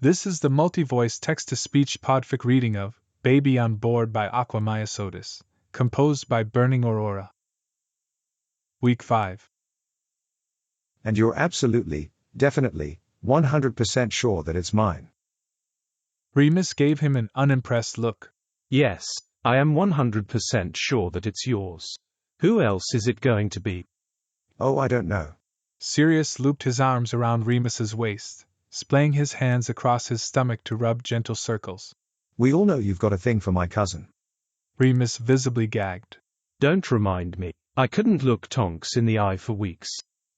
This is the multi-voice text-to-speech podfic reading of Baby on Board by Aqua Myosotis, composed by Burning Aurora. Week 5. And you're absolutely, definitely, 100% sure that it's mine. Remus gave him an unimpressed look. Yes, I am 100% sure that it's yours. Who else is it going to be? Oh, I don't know. Sirius looped his arms around Remus's waist, splaying his hands across his stomach to rub gentle circles. We all know you've got a thing for my cousin. Remus visibly gagged. Don't remind me. I couldn't look Tonks in the eye for weeks.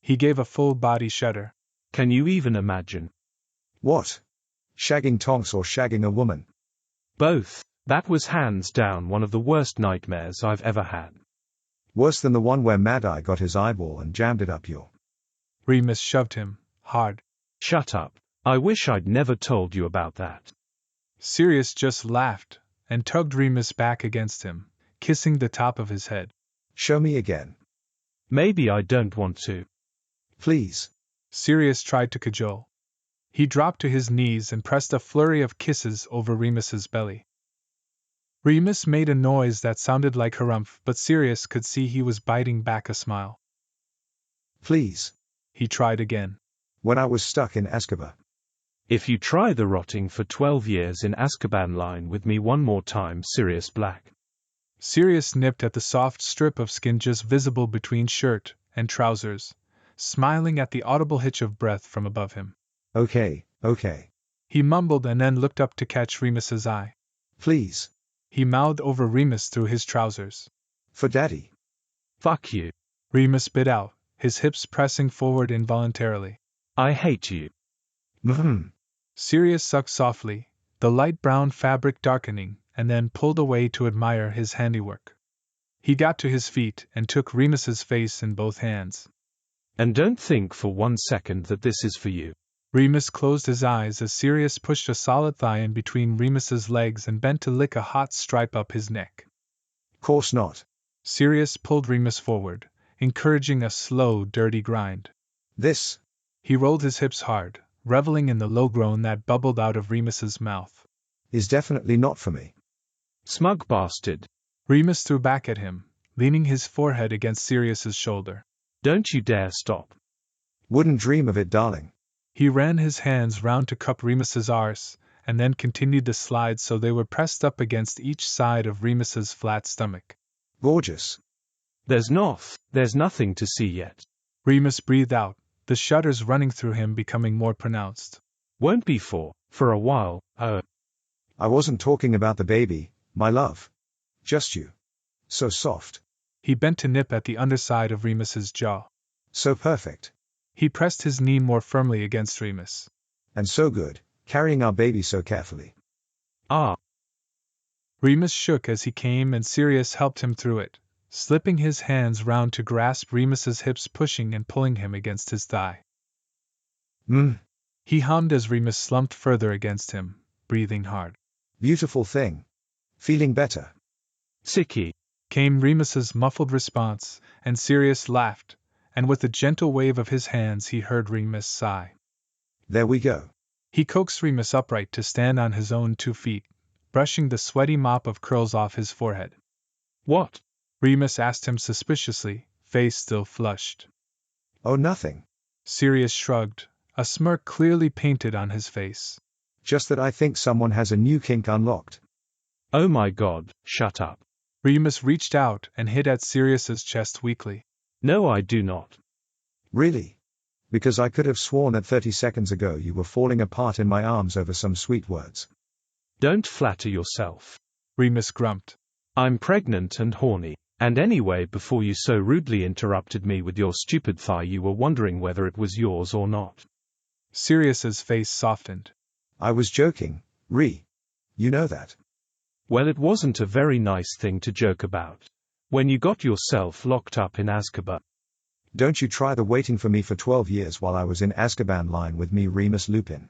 He gave a full-body shudder. Can you even imagine? What? Shagging Tonks or shagging a woman? Both. That was hands down one of the worst nightmares I've ever had. Worse than the one where Mad Eye got his eyeball and jammed it up your... Remus shoved him, hard. Shut up. I wish I'd never told you about that. Sirius just laughed, and tugged Remus back against him, kissing the top of his head. Show me again. Maybe I don't want to. Please. Sirius tried to cajole. He dropped to his knees and pressed a flurry of kisses over Remus's belly. Remus made a noise that sounded like harumph, but Sirius could see he was biting back a smile. Please. He tried again. When I was stuck in Azkaban. If you try the rotting for 12 years in Azkaban line with me one more time, Sirius Black. Sirius nipped at the soft strip of skin just visible between shirt and trousers, smiling at the audible hitch of breath from above him. Okay. He mumbled and then looked up to catch Remus's eye. Please. He mouthed over Remus through his trousers. For Daddy. Fuck you. Remus bit out, his hips pressing forward involuntarily. I hate you. Sirius sucked softly, the light brown fabric darkening, and then pulled away to admire his handiwork. He got to his feet and took Remus's face in both hands. And don't think for 1 second that this is for you. Remus closed his eyes as Sirius pushed a solid thigh in between Remus's legs and bent to lick a hot stripe up his neck. Course not. Sirius pulled Remus forward, encouraging a slow, dirty grind. This. He rolled his hips hard, reveling in the low groan that bubbled out of Remus's mouth. Is definitely not for me. Smug bastard. Remus threw back at him, leaning his forehead against Sirius's shoulder. Don't you dare stop. Wouldn't dream of it, darling. He ran his hands round to cup Remus's arse, and then continued the slide so they were pressed up against each side of Remus's flat stomach. Gorgeous. There's nothing to see yet. Remus breathed out, the shudders running through him becoming more pronounced. Won't be for a while, I wasn't talking about the baby, my love. Just you. So soft. He bent to nip at the underside of Remus's jaw. So perfect. He pressed his knee more firmly against Remus. And so good, carrying our baby so carefully. Ah. Remus shook as he came and Sirius helped him through it, slipping his hands round to grasp Remus's hips, pushing and pulling him against his thigh. He hummed as Remus slumped further against him, breathing hard. Beautiful thing. Feeling better. Sicky, came Remus's muffled response, and Sirius laughed, and with a gentle wave of his hands he heard Remus sigh. There we go. He coaxed Remus upright to stand on his own 2 feet, brushing the sweaty mop of curls off his forehead. What? Remus asked him suspiciously, face still flushed. Oh, nothing. Sirius shrugged, a smirk clearly painted on his face. Just that I think someone has a new kink unlocked. Oh my God, shut up. Remus reached out and hit at Sirius's chest weakly. No, I do not. Really? Because I could have sworn that 30 seconds ago you were falling apart in my arms over some sweet words. Don't flatter yourself. Remus grumped. I'm pregnant and horny. And anyway, before you so rudely interrupted me with your stupid thigh, you were wondering whether it was yours or not. Sirius's face softened. I was joking, You know that. Well, it wasn't a very nice thing to joke about. When you got yourself locked up in Azkaban. Don't you try the waiting for me for 12 years while I was in Azkaban line with me, Remus Lupin.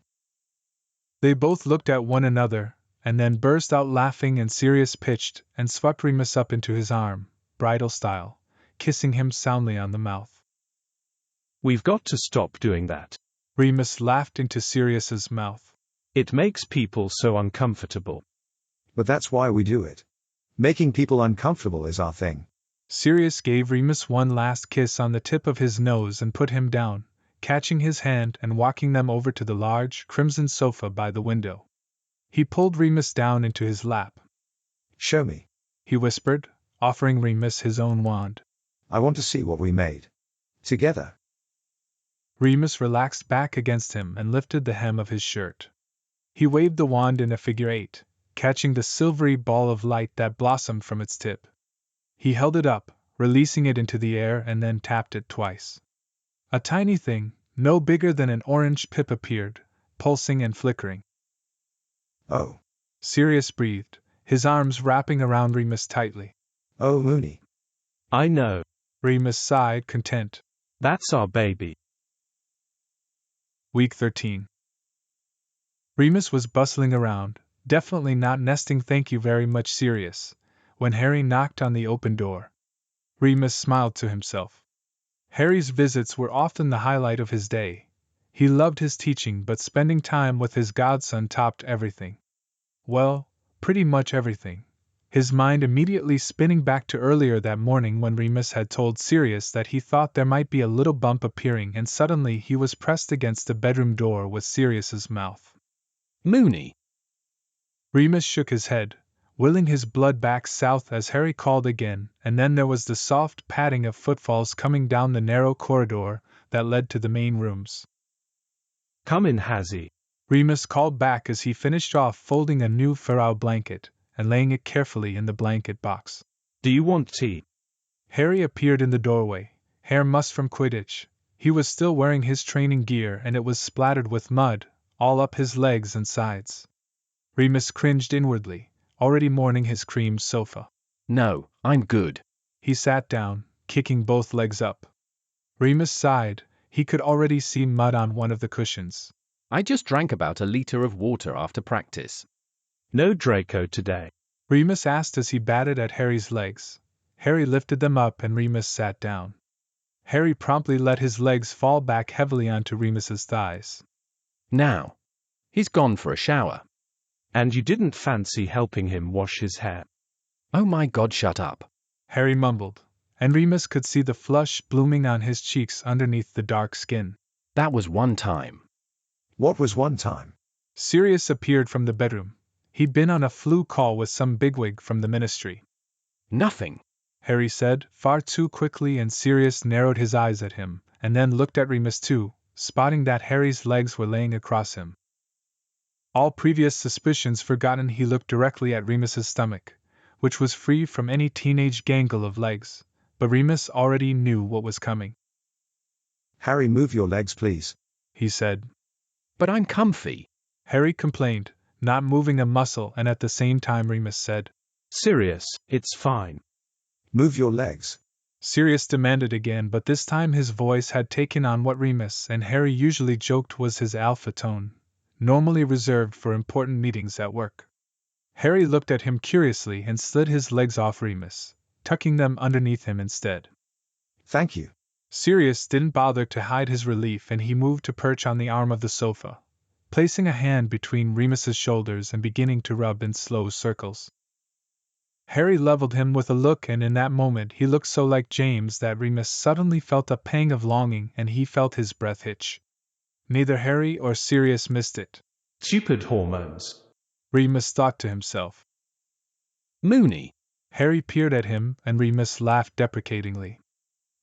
They both looked at one another, and then burst out laughing, and Sirius pitched and swept Remus up into his arm, bridal style, kissing him soundly on the mouth. We've got to stop doing that. Remus laughed into Sirius's mouth. It makes people so uncomfortable. But that's why we do it. Making people uncomfortable is our thing. Sirius gave Remus one last kiss on the tip of his nose and put him down, catching his hand and walking them over to the large, crimson sofa by the window. He pulled Remus down into his lap. Show me, he whispered, offering Remus his own wand. I want to see what we made. Together. Remus relaxed back against him and lifted the hem of his shirt. He waved the wand in a figure 8, catching the silvery ball of light that blossomed from its tip. He held it up, releasing it into the air and then tapped it twice. A tiny thing, no bigger than an orange pip appeared, pulsing and flickering. Oh. Sirius breathed, his arms wrapping around Remus tightly. Oh, Moony. I know. Remus sighed, content. That's our baby. Week 13. Remus was bustling around, definitely not nesting thank you very much Sirius, when Harry knocked on the open door. Remus smiled to himself. Harry's visits were often the highlight of his day. He loved his teaching, but spending time with his godson topped everything. Well, pretty much everything. His mind immediately spinning back to earlier that morning when Remus had told Sirius that he thought there might be a little bump appearing, and suddenly he was pressed against the bedroom door with Sirius's mouth. Moony. Remus shook his head, willing his blood back south as Harry called again, and then there was the soft padding of footfalls coming down the narrow corridor that led to the main rooms. Come in, Hazzy. Remus called back as he finished off folding a new furrow blanket and laying it carefully in the blanket box. Do you want tea? Harry appeared in the doorway, hair mussed from Quidditch. He was still wearing his training gear and it was splattered with mud, all up his legs and sides. Remus cringed inwardly, already mourning his creamed sofa. No, I'm good. He sat down, kicking both legs up. Remus sighed, he could already see mud on one of the cushions. I just drank about a liter of water after practice. No Draco today? Remus asked as he batted at Harry's legs. Harry lifted them up and Remus sat down. Harry promptly let his legs fall back heavily onto Remus's thighs. Now. He's gone for a shower. And you didn't fancy helping him wash his hair? Oh my God, shut up. Harry mumbled, and Remus could see the flush blooming on his cheeks underneath the dark skin. That was one time. What was one time? Sirius appeared from the bedroom. He'd been on a flu call with some bigwig from the ministry. Nothing, Harry said, far too quickly, and Sirius narrowed his eyes at him, and then looked at Remus too, spotting that Harry's legs were laying across him. All previous suspicions forgotten, he looked directly at Remus's stomach, which was free from any teenage gangle of legs, but Remus already knew what was coming. Harry, move your legs, please, he said. but I'm comfy. Harry complained, not moving a muscle, and at the same time Remus said, Sirius, it's fine. Move your legs. Sirius demanded again, but this time his voice had taken on what Remus and Harry usually joked was his alpha tone, normally reserved for important meetings at work. Harry looked at him curiously and slid his legs off Remus, tucking them underneath him instead. Thank you. Sirius didn't bother to hide his relief, and he moved to perch on the arm of the sofa, placing a hand between Remus's shoulders and beginning to rub in slow circles. Harry leveled him with a look, and in that moment he looked so like James that Remus suddenly felt a pang of longing and he felt his breath hitch. Neither Harry or Sirius missed it. Stupid hormones. Remus thought to himself. Moony. Harry peered at him, and Remus laughed deprecatingly.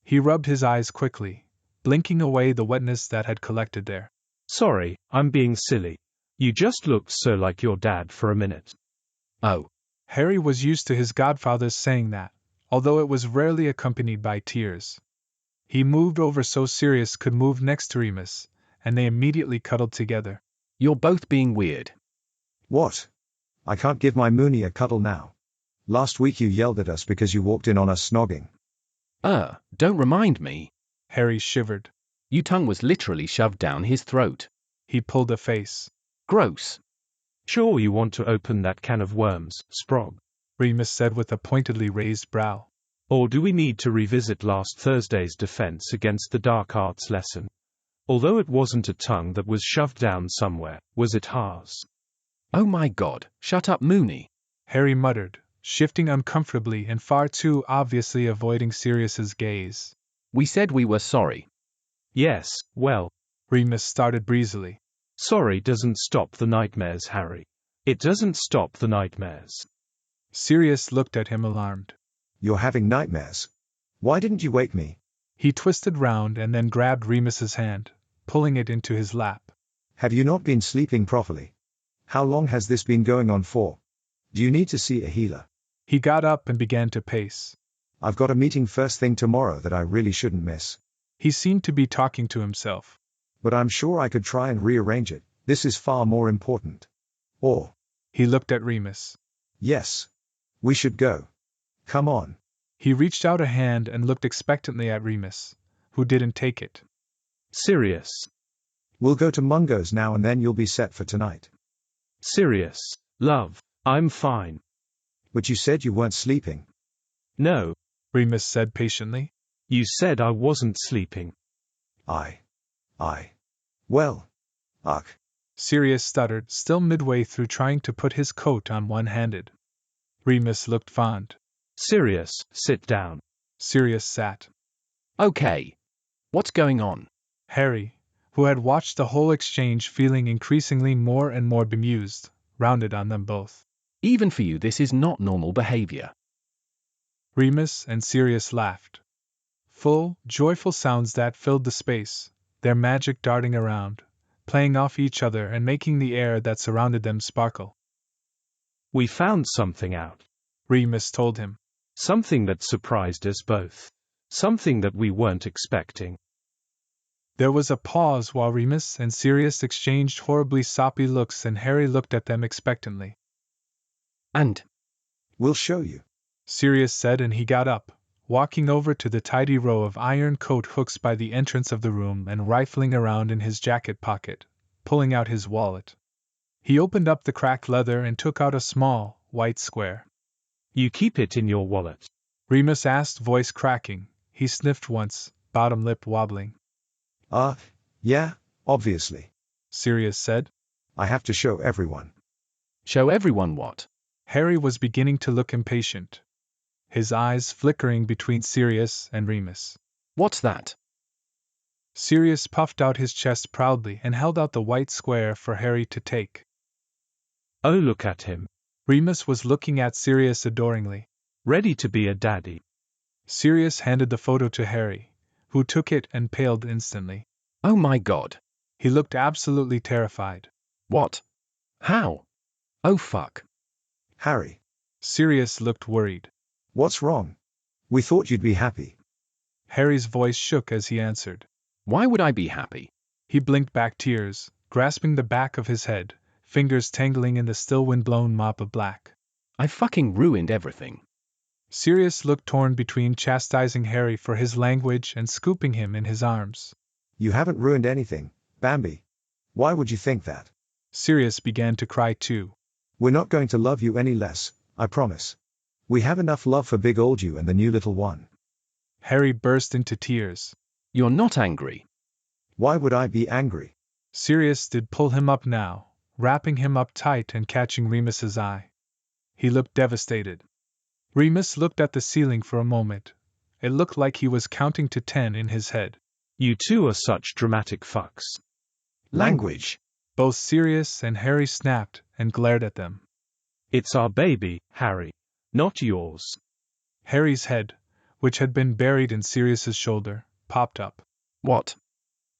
He rubbed his eyes quickly, blinking away the wetness that had collected there. Sorry, I'm being silly. You just looked so like your dad for a minute. Oh. Harry was used to his godfather's saying that, although it was rarely accompanied by tears. He moved over so Sirius could move next to Remus, and they immediately cuddled together. You're both being weird. What? I can't give my Moony a cuddle now. Last week you yelled at us because you walked in on us snogging. Don't remind me. Harry shivered. Your tongue was literally shoved down his throat. He pulled a face. Gross. Sure you want to open that can of worms, Sprog? Remus said with a pointedly raised brow. Or do we need to revisit last Thursday's defense against the dark arts lesson? Although it wasn't a tongue that was shoved down somewhere, was it ours? Oh my God, shut up, Mooney. Harry muttered, shifting uncomfortably and far too obviously avoiding Sirius's gaze. We said we were sorry. Yes, well. Remus started breezily. Sorry doesn't stop the nightmares, Harry. It doesn't stop the nightmares. Sirius looked at him alarmed. You're having nightmares. Why didn't you wake me? He twisted round and then grabbed Remus's hand, pulling it into his lap. Have you not been sleeping properly? How long has this been going on for? Do you need to see a healer? He got up and began to pace. I've got a meeting first thing tomorrow that I really shouldn't miss. He seemed to be talking to himself. But I'm sure I could try and rearrange it. This is far more important. Or, He looked at Remus. yes. We should go. Come on. He reached out a hand and looked expectantly at Remus, who didn't take it. Sirius. We'll go to Mungo's now and then you'll be set for tonight. Sirius. Love. I'm fine. But you said you weren't sleeping. No. Remus said patiently. You said I wasn't sleeping. Well. Ugh. Sirius stuttered, still midway through trying to put his coat on one-handed. Remus looked fond. Sirius, sit down. Sirius sat. Okay. What's going on? Harry, who had watched the whole exchange feeling increasingly more and more bemused, rounded on them both. Even for you, this is not normal behavior. Remus and Sirius laughed. Full, joyful sounds that filled the space, their magic darting around, playing off each other and making the air that surrounded them sparkle. We found something out. Remus told him. Something that surprised us both. Something that we weren't expecting. There was a pause while Remus and Sirius exchanged horribly soppy looks and Harry looked at them expectantly. And? We'll show you. Sirius said, and he got up, walking over to the tidy row of iron coat hooks by the entrance of the room and rifling around in his jacket pocket, pulling out his wallet. He opened up the cracked leather and took out a small, white square. You keep it in your wallet? Remus asked, voice cracking. He sniffed once, bottom lip wobbling. Yeah, obviously. Sirius said. I have to show everyone. Show everyone what? Harry was beginning to look impatient, his eyes flickering between Sirius and Remus. What's that? Sirius puffed out his chest proudly and held out the white square for Harry to take. Oh, look at him. Remus was looking at Sirius adoringly. Ready to be a daddy. Sirius handed the photo to Harry, who took it and paled instantly. Oh my God. He looked absolutely terrified. What? How? Oh fuck. Harry. Sirius looked worried. What's wrong? We thought you'd be happy. Harry's voice shook as he answered. Why would I be happy? He blinked back tears, grasping the back of his head, fingers tangling in the still wind-blown mop of black. I fucking ruined everything. Sirius looked torn between chastising Harry for his language and scooping him in his arms. You haven't ruined anything, Bambi. Why would you think that? Sirius began to cry too. We're not going to love you any less, I promise. We have enough love for big old you and the new little one. Harry burst into tears. You're not angry. Why would I be angry? Sirius did pull him up now, wrapping him up tight and catching Remus's eye. He looked devastated. Remus looked at the ceiling for a moment. It looked like he was counting to 10 in his head. You two are such dramatic fucks. Language. Both Sirius and Harry snapped and glared at them. It's our baby, Harry. Not yours. Harry's head, which had been buried in Sirius's shoulder, popped up. What?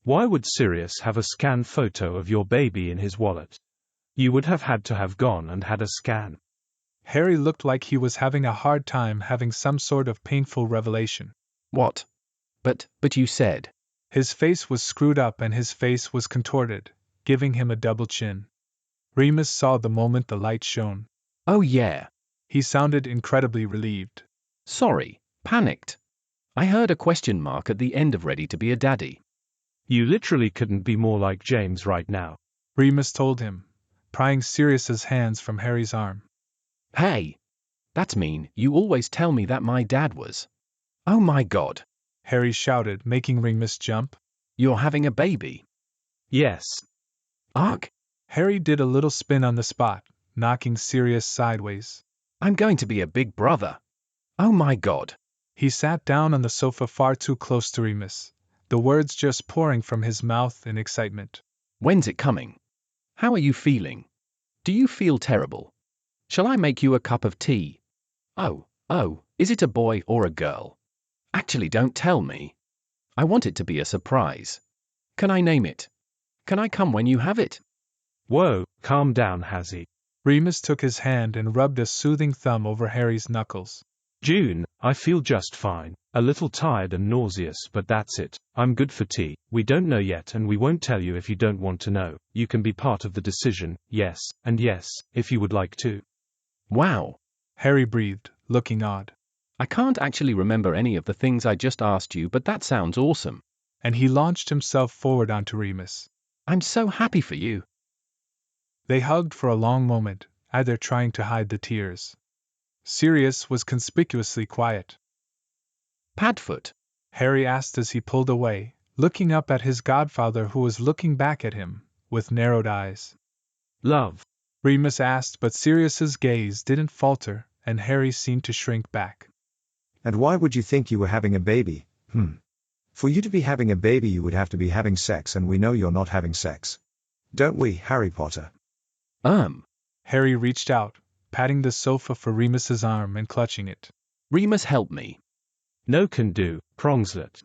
Why would Sirius have a scan photo of your baby in his wallet? You would have had to have gone and had a scan. Harry looked like he was having a hard time having some sort of painful revelation. What? But you said. His face was screwed up and his face was contorted, giving him a double chin. Remus saw the moment the light shone. Oh yeah. He sounded incredibly relieved. Sorry, panicked. I heard a question mark at the end of ready to be a daddy. You literally couldn't be more like James right now. Remus told him, prying Sirius's hands from Harry's arm. Hey! That's mean, you always tell me that my dad was. Oh my God! Harry shouted, making Remus jump. You're having a baby? Yes. Arg! Harry did a little spin on the spot, knocking Sirius sideways. I'm going to be a big brother. Oh my God. He sat down on the sofa far too close to Remus, the words just pouring from his mouth in excitement. When's it coming? How are you feeling? Do you feel terrible? Shall I make you a cup of tea? Oh, is it a boy or a girl? Actually, don't tell me. I want it to be a surprise. Can I name it? Can I come when you have it? Whoa, calm down, Hazzy. Remus took his hand and rubbed a soothing thumb over Harry's knuckles. June, I feel just fine. A little tired and nauseous, but that's it. I'm good for tea. We don't know yet and we won't tell you if you don't want to know. You can be part of the decision, yes, and yes, if you would like to. Wow. Harry breathed, looking odd. I can't actually remember any of the things I just asked you, but that sounds awesome. And he launched himself forward onto Remus. I'm so happy for you. They hugged for a long moment, either trying to hide the tears. Sirius was conspicuously quiet. Padfoot? Harry asked as he pulled away, looking up at his godfather who was looking back at him, with narrowed eyes. Love? Remus asked, but Sirius's gaze didn't falter, and Harry seemed to shrink back. And why would you think you were having a baby? For you to be having a baby you would have to be having sex, and we know you're not having sex. Don't we, Harry Potter? Harry reached out, patting the sofa for Remus's arm and clutching it. Remus, help me. No can do, Prongslet.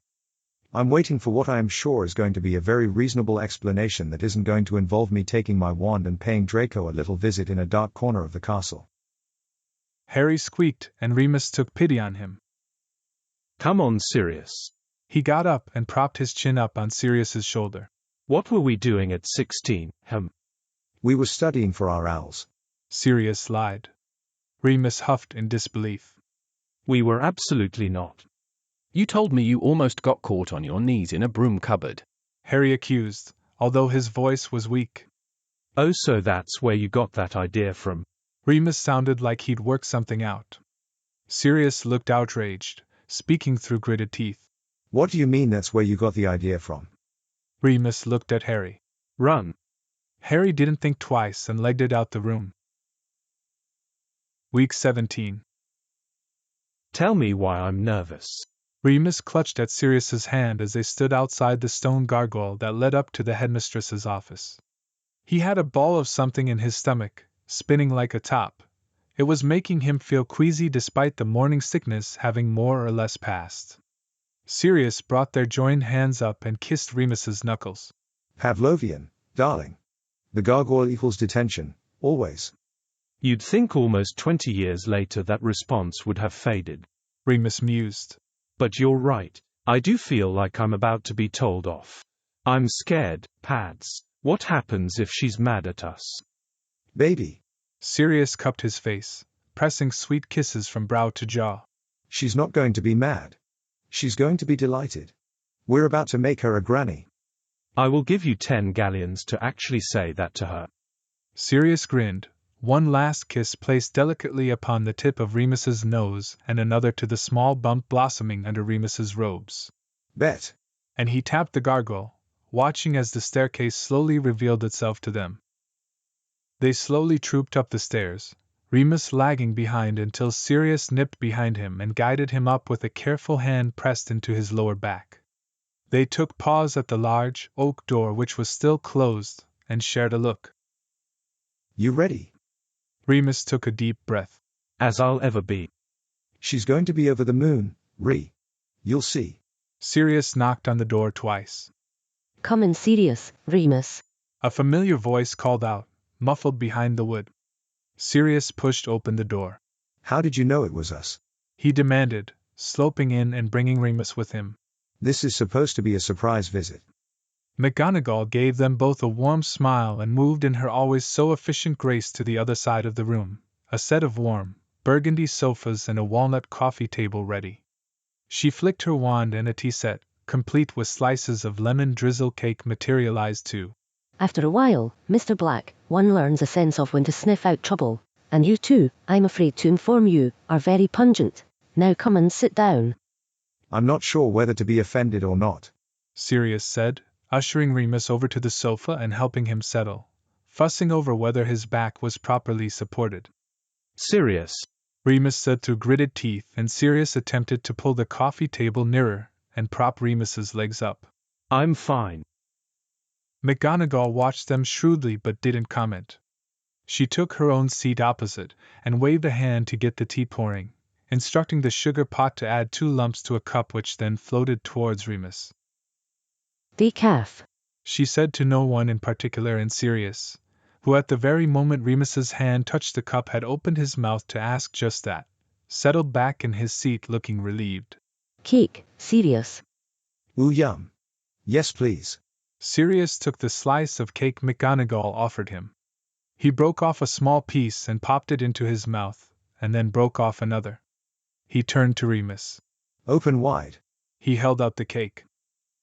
I'm waiting for what I am sure is going to be a very reasonable explanation that isn't going to involve me taking my wand and paying Draco a little visit in a dark corner of the castle. Harry squeaked, and Remus took pity on him. Come on, Sirius. He got up and propped his chin up on Sirius's shoulder. What were we doing at 16, We were studying for our owls. Sirius lied. Remus huffed in disbelief. We were absolutely not. You told me you almost got caught on your knees in a broom cupboard. Harry accused, although his voice was weak. Oh, so that's where you got that idea from. Remus sounded like he'd worked something out. Sirius looked outraged, speaking through gritted teeth. What do you mean that's where you got the idea from? Remus looked at Harry. Run. Harry didn't think twice and legged it out the room. Week 17. Tell me why I'm nervous. Remus clutched at Sirius's hand as they stood outside the stone gargoyle that led up to the headmistress's office. He had a ball of something in his stomach, spinning like a top. It was making him feel queasy despite the morning sickness having more or less passed. Sirius brought their joined hands up and kissed Remus's knuckles. Pavlovian, darling. The gargoyle equals detention, always. You'd think almost 20 years later that response would have faded. Remus mused. But you're right. I do feel like I'm about to be told off. I'm scared, Pads. What happens if she's mad at us? Baby. Sirius cupped his face, pressing sweet kisses from brow to jaw. She's not going to be mad. She's going to be delighted. We're about to make her a granny. I will give you 10 galleons to actually say that to her. Sirius grinned, one last kiss placed delicately upon the tip of Remus's nose and another to the small bump blossoming under Remus's robes. Bet. And he tapped the gargoyle, watching as the staircase slowly revealed itself to them. They slowly trooped up the stairs, Remus lagging behind until Sirius nipped behind him and guided him up with a careful hand pressed into his lower back. They took pause at the large, oak door which was still closed, and shared a look. You ready? Remus took a deep breath. As I'll ever be. She's going to be over the moon, You'll see. Sirius knocked on the door twice. Come in, Sirius, Remus. A familiar voice called out, muffled behind the wood. Sirius pushed open the door. How did you know it was us? He demanded, sloping in and bringing Remus with him. This is supposed to be a surprise visit. McGonagall gave them both a warm smile and moved in her always so efficient grace to the other side of the room, a set of warm, burgundy sofas and a walnut coffee table ready. She flicked her wand and a tea set, complete with slices of lemon drizzle cake, materialized too. After a while, Mr. Black, one learns a sense of when to sniff out trouble, and you too, I'm afraid to inform you, are very pungent. Now come and sit down. I'm not sure whether to be offended or not. Sirius said, ushering Remus over to the sofa and helping him settle, fussing over whether his back was properly supported. Sirius, Remus said through gritted teeth, and Sirius attempted to pull the coffee table nearer and prop Remus's legs up. I'm fine. McGonagall watched them shrewdly but didn't comment. She took her own seat opposite and waved a hand to get the tea pouring, instructing the sugar pot to add 2 lumps to a cup which then floated towards Remus. Decaf, She said to no one in particular, and Sirius, who at the very moment Remus's hand touched the cup had opened his mouth to ask just that, settled back in his seat looking relieved. cake, Sirius. Ooh yum. Yes please. Sirius took the slice of cake McGonagall offered him. He broke off a small piece and popped it into his mouth, and then broke off another. He turned to Remus. Open wide. He held out the cake.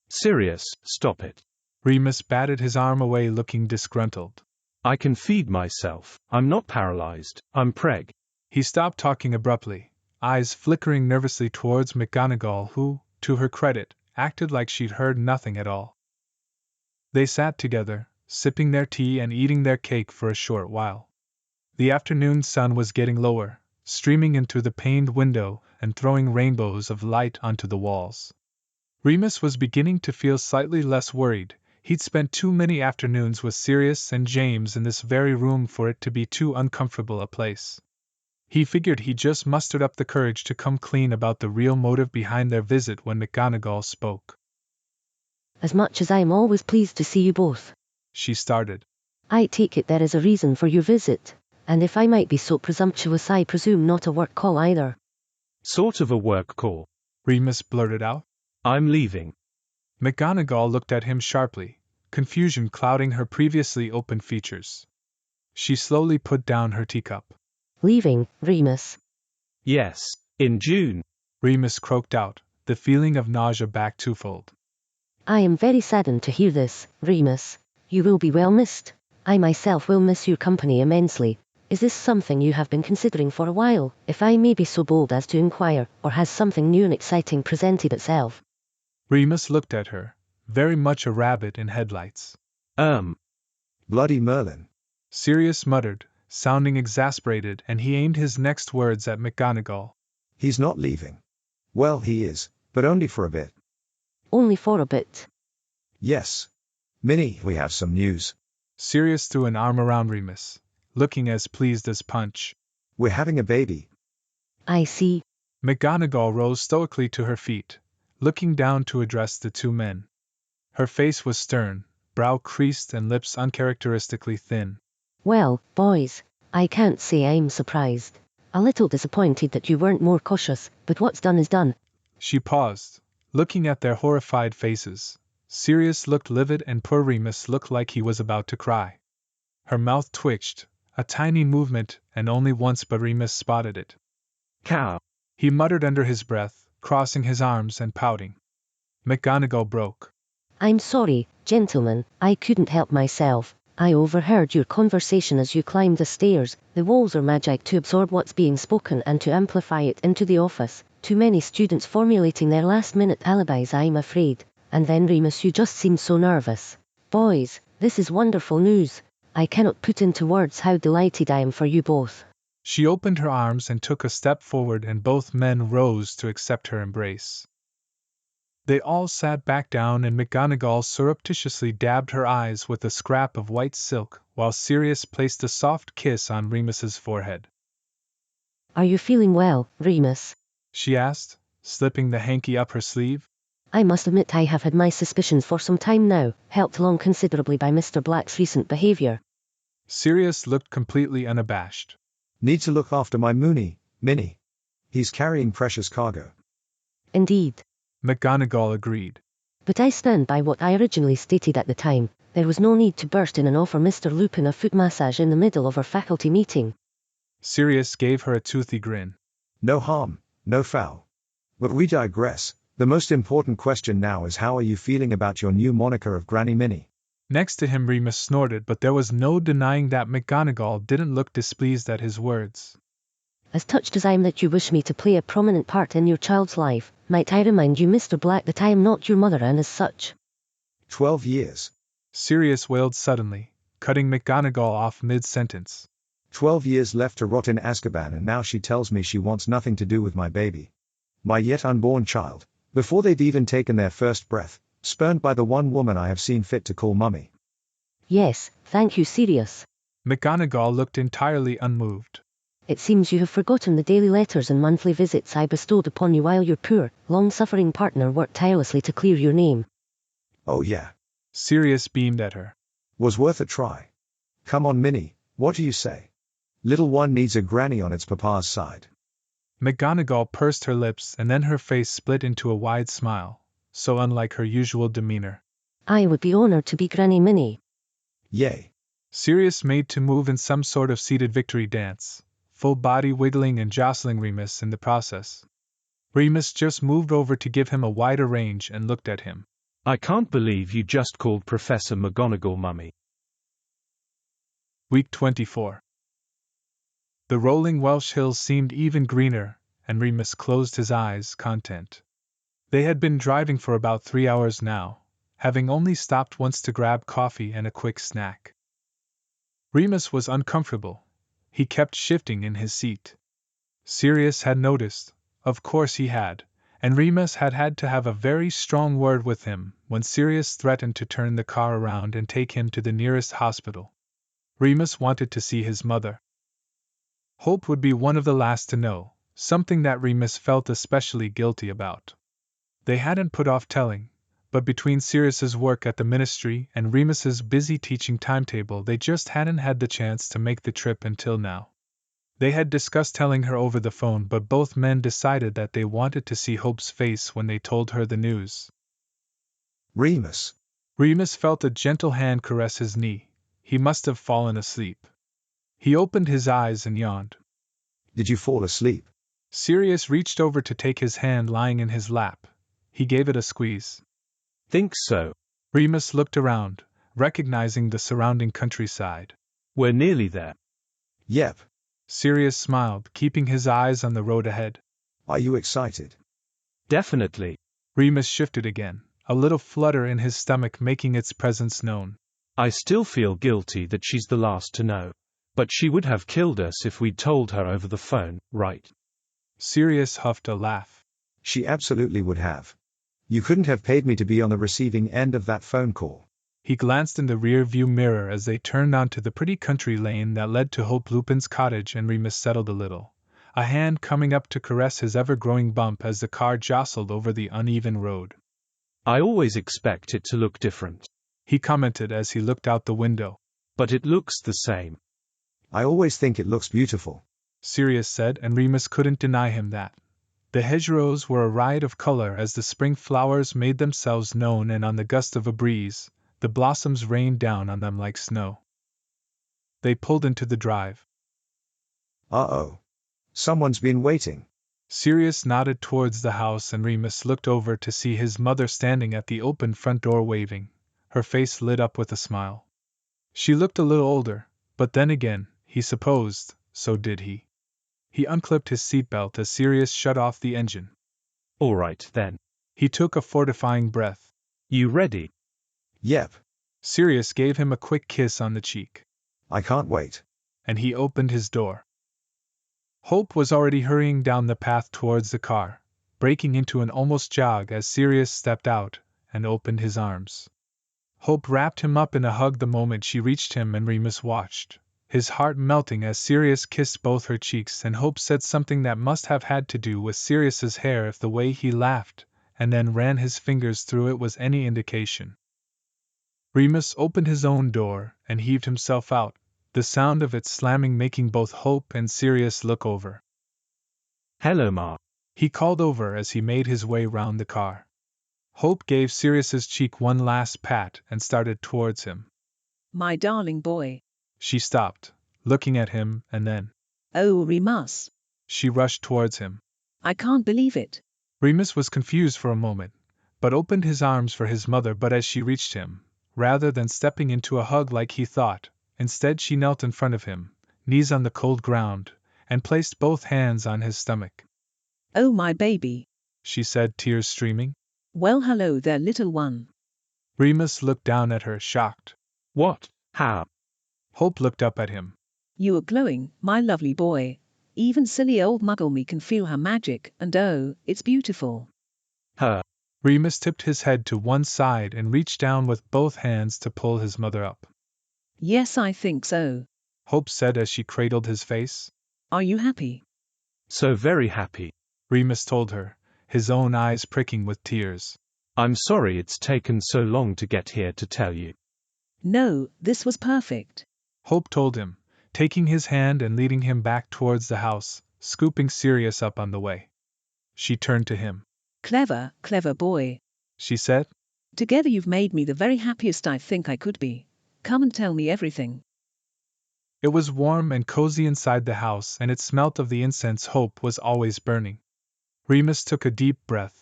Sirius, stop it. Remus batted his arm away looking disgruntled. I can feed myself. I'm not paralyzed. I'm preg. He stopped talking abruptly, eyes flickering nervously towards McGonagall, who, to her credit, acted like she'd heard nothing at all. They sat together, sipping their tea and eating their cake for a short while. The afternoon sun was getting lower, streaming in through the paned window and throwing rainbows of light onto the walls. Remus was beginning to feel slightly less worried. He'd spent too many afternoons with Sirius and James in this very room for it to be too uncomfortable a place. He figured he just mustered up the courage to come clean about the real motive behind their visit when McGonagall spoke. As much as I am always pleased to see you both, She started. I take it there is a reason for your visit, and if I might be so presumptuous, I presume not a work call either. Sort of a work call. Remus blurted out. I'm leaving. McGonagall looked at him sharply, confusion clouding her previously open features. She slowly put down her teacup. Leaving, Remus. Yes, in June. Remus croaked out, the feeling of nausea back twofold. I am very saddened to hear this, Remus. You will be well missed. I myself will miss your company immensely. Is this something you have been considering for a while, if I may be so bold as to inquire, or has something new and exciting presented itself? Remus looked at her, very much a rabbit in headlights. Bloody Merlin. Sirius muttered, sounding exasperated, and he aimed his next words at McGonagall. He's not leaving. Well, he is, but only for a bit. Only for a bit. Yes. Minnie, we have some news. Sirius threw an arm around Remus, looking as pleased as Punch. We're having a baby. I see. McGonagall rose stoically to her feet, looking down to address the 2 men. Her face was stern, brow creased and lips uncharacteristically thin. Well, boys, I can't say I'm surprised. A little disappointed that you weren't more cautious, but what's done is done. She paused, looking at their horrified faces. Sirius looked livid and poor Remus looked like he was about to cry. Her mouth twitched, a tiny movement, and only once, but Remus spotted it. Cow. He muttered under his breath, crossing his arms and pouting. McGonagall broke. I'm sorry, gentlemen, I couldn't help myself. I overheard your conversation as you climbed the stairs. The walls are magic to absorb what's being spoken and to amplify it into the office. Too many students formulating their last-minute alibis, I'm afraid. And then Remus, you just seemed so nervous. Boys, this is wonderful news. I cannot put into words how delighted I am for you both. She opened her arms and took a step forward, and both men rose to accept her embrace. They all sat back down, and McGonagall surreptitiously dabbed her eyes with a scrap of white silk, while Sirius placed a soft kiss on Remus's forehead. Are you feeling well, Remus? She asked, slipping the hanky up her sleeve. I must admit I have had my suspicions for some time now, helped along considerably by Mr. Black's recent behavior. Sirius looked completely unabashed. Need to look after my Minnie. He's carrying precious cargo. Indeed. McGonagall agreed. But I stand by what I originally stated at the time. There was no need to burst in and offer Mr. Lupin a foot massage in the middle of our faculty meeting. Sirius gave her a toothy grin. No harm, no foul. But we digress. The most important question now is, how are you feeling about your new moniker of Granny Minnie? Next to him Remus snorted, but there was no denying that McGonagall didn't look displeased at his words. As touched as I am that you wish me to play a prominent part in your child's life, might I remind you, Mr. Black, that I am not your mother, and as such, 12 years. Sirius wailed suddenly, cutting McGonagall off mid-sentence. 12 years left to rot in Azkaban, and now she tells me she wants nothing to do with my baby. My yet unborn child, before they've even taken their first breath, spurned by the one woman I have seen fit to call mummy. Yes, thank you, Sirius. McGonagall looked entirely unmoved. It seems you have forgotten the daily letters and monthly visits I bestowed upon you while your poor, long-suffering partner worked tirelessly to clear your name. Oh yeah. Sirius beamed at her. Was worth a try. Come on, Minnie, what do you say? Little one needs a granny on its papa's side. McGonagall pursed her lips and then her face split into a wide smile, so unlike her usual demeanor. I would be honored to be Granny Minnie. Yay. Sirius made to move in some sort of seated victory dance, full body wiggling and jostling Remus in the process. Remus just moved over to give him a wider range and looked at him. I can't believe you just called Professor McGonagall mummy. Week 24. The rolling Welsh hills seemed even greener, and Remus closed his eyes, content. They had been driving for about 3 hours now, having only stopped once to grab coffee and a quick snack. Remus was uncomfortable. He kept shifting in his seat. Sirius had noticed, of course he had, and Remus had had to have a very strong word with him when Sirius threatened to turn the car around and take him to the nearest hospital. Remus wanted to see his mother. Hope would be one of the last to know, something that Remus felt especially guilty about. They hadn't put off telling, but between Sirius's work at the ministry and Remus's busy teaching timetable they just hadn't had the chance to make the trip until now. They had discussed telling her over the phone, but both men decided that they wanted to see Hope's face when they told her the news. Remus. Remus felt a gentle hand caress his knee. He must have fallen asleep. He opened his eyes and yawned. Did you fall asleep? Sirius reached over to take his hand lying in his lap. He gave it a squeeze. Think so. Remus looked around, recognizing the surrounding countryside. We're nearly there. Yep. Sirius smiled, keeping his eyes on the road ahead. Are you excited? Definitely. Remus shifted again, a little flutter in his stomach making its presence known. I still feel guilty that she's the last to know. But she would have killed us if we'd told her over the phone, right? Sirius huffed a laugh. She absolutely would have. You couldn't have paid me to be on the receiving end of that phone call. He glanced in the rear-view mirror as they turned onto the pretty country lane that led to Hope Lupin's cottage, and Remus settled a little, a hand coming up to caress his ever-growing bump as the car jostled over the uneven road. I always expect it to look different, he commented as he looked out the window. But it looks the same. I always think it looks beautiful, Sirius said, and Remus couldn't deny him that. The hedgerows were a riot of color as the spring flowers made themselves known, and on the gust of a breeze, the blossoms rained down on them like snow. They pulled into the drive. Uh-oh. Someone's been waiting. Sirius nodded towards the house, and Remus looked over to see his mother standing at the open front door waving, her face lit up with a smile. She looked a little older, but then again, he supposed, so did he. He unclipped his seatbelt as Sirius shut off the engine. All right, then. He took a fortifying breath. You ready? Yep. Sirius gave him a quick kiss on the cheek. I can't wait. And he opened his door. Hope was already hurrying down the path towards the car, breaking into an almost jog as Sirius stepped out and opened his arms. Hope wrapped him up in a hug the moment she reached him, and Remus watched, his heart melting as Sirius kissed both her cheeks, and Hope said something that must have had to do with Sirius's hair if the way he laughed and then ran his fingers through it was any indication. Remus opened his own door and heaved himself out, the sound of it slamming making both Hope and Sirius look over. Hello, Ma. He called over as he made his way round the car. Hope gave Sirius's cheek one last pat and started towards him. My darling boy. She stopped, looking at him, and then, Oh, Remus. she rushed towards him. I can't believe it. Remus was confused for a moment, but opened his arms for his mother. But as she reached him, rather than stepping into a hug like he thought, instead she knelt in front of him, knees on the cold ground, and placed both hands on his stomach. Oh, my baby, She said, tears streaming. Well, hello there, little one. Remus looked down at her, shocked. What? How? Hope looked up at him. You are glowing, my lovely boy. Even silly old Muggle me can feel her magic, and oh, it's beautiful. Her. Remus tipped his head to one side and reached down with both hands to pull his mother up. Yes, I think so. Hope said as she cradled his face. Are you happy? So very happy. Remus told her, his own eyes pricking with tears. I'm sorry it's taken so long to get here to tell you. No, this was perfect. Hope told him, taking his hand and leading him back towards the house, scooping Sirius up on the way. She turned to him. Clever, clever boy. She said. Together you've made me the very happiest I think I could be. Come and tell me everything. It was warm and cozy inside the house, and it smelt of the incense Hope was always burning. Remus took a deep breath,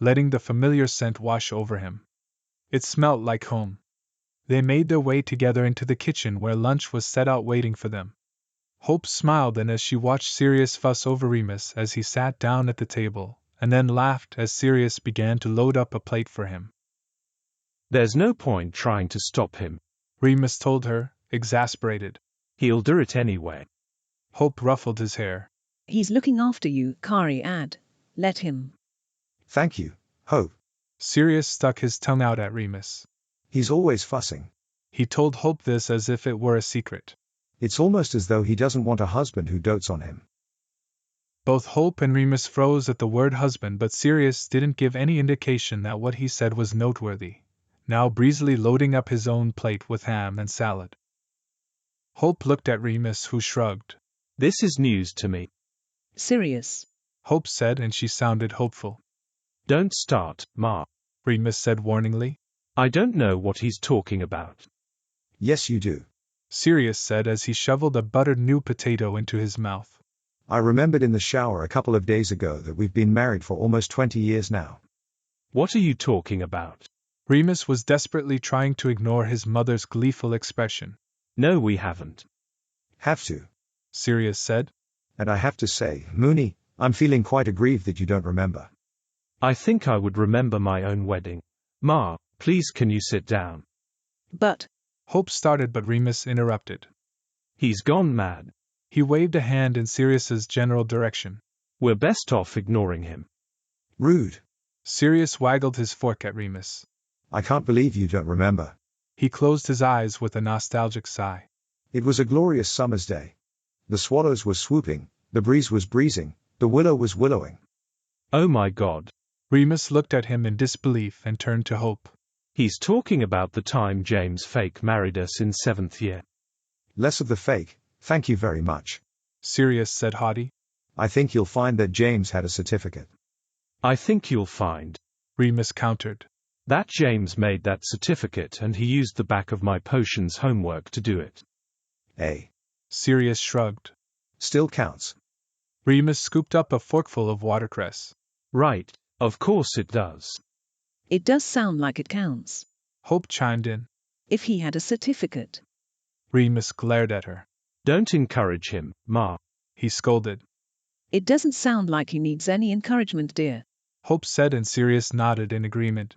letting the familiar scent wash over him. It smelt like home. They made their way together into the kitchen where lunch was set out waiting for them. Hope smiled as she watched Sirius fuss over Remus as he sat down at the table, and then laughed as Sirius began to load up a plate for him. There's no point trying to stop him, Remus told her, exasperated. He'll do it anyway. Hope ruffled his hair. He's looking after you, Kari Ad. Let him. Thank you, Hope. Sirius stuck his tongue out at Remus. He's always fussing. He told Hope this as if it were a secret. It's almost as though he doesn't want a husband who dotes on him. Both Hope and Remus froze at the word husband, but Sirius didn't give any indication that what he said was noteworthy, now breezily loading up his own plate with ham and salad. Hope looked at Remus, who shrugged. This is news to me. Sirius. Hope said, and she sounded hopeful. Don't start, Ma. Remus said warningly. I don't know what he's talking about. Yes, you do. Sirius said as he shoveled a buttered new potato into his mouth. I remembered in the shower a couple of days ago that we've been married for almost 20 years now. What are you talking about? Remus was desperately trying to ignore his mother's gleeful expression. No, we haven't. Have to. Sirius said. And I have to say, Mooney, I'm feeling quite aggrieved that you don't remember. I think I would remember my own wedding. Ma, please can you sit down? But. Hope started, but Remus interrupted. He's gone mad. He waved a hand in Sirius's general direction. We're best off ignoring him. Rude. Sirius waggled his fork at Remus. I can't believe you don't remember. He closed his eyes with a nostalgic sigh. It was a glorious summer's day. The swallows were swooping, the breeze was breezing, the willow was willowing. Oh my God. Remus looked at him in disbelief and turned to Hope. He's talking about the time James Fake married us in 7th year. Less of the fake, thank you very much. Sirius said haughty. I think you'll find that James had a certificate. I think you'll find. Remus countered. That James made that certificate and he used the back of my potion's homework to do it. Eh? Sirius shrugged. Still counts. Remus scooped up a forkful of watercress. Right, of course it does. It does sound like it counts. Hope chimed in. If he had a certificate. Remus glared at her. Don't encourage him, Ma. He scolded. It doesn't sound like he needs any encouragement, dear. Hope said, and Sirius nodded in agreement.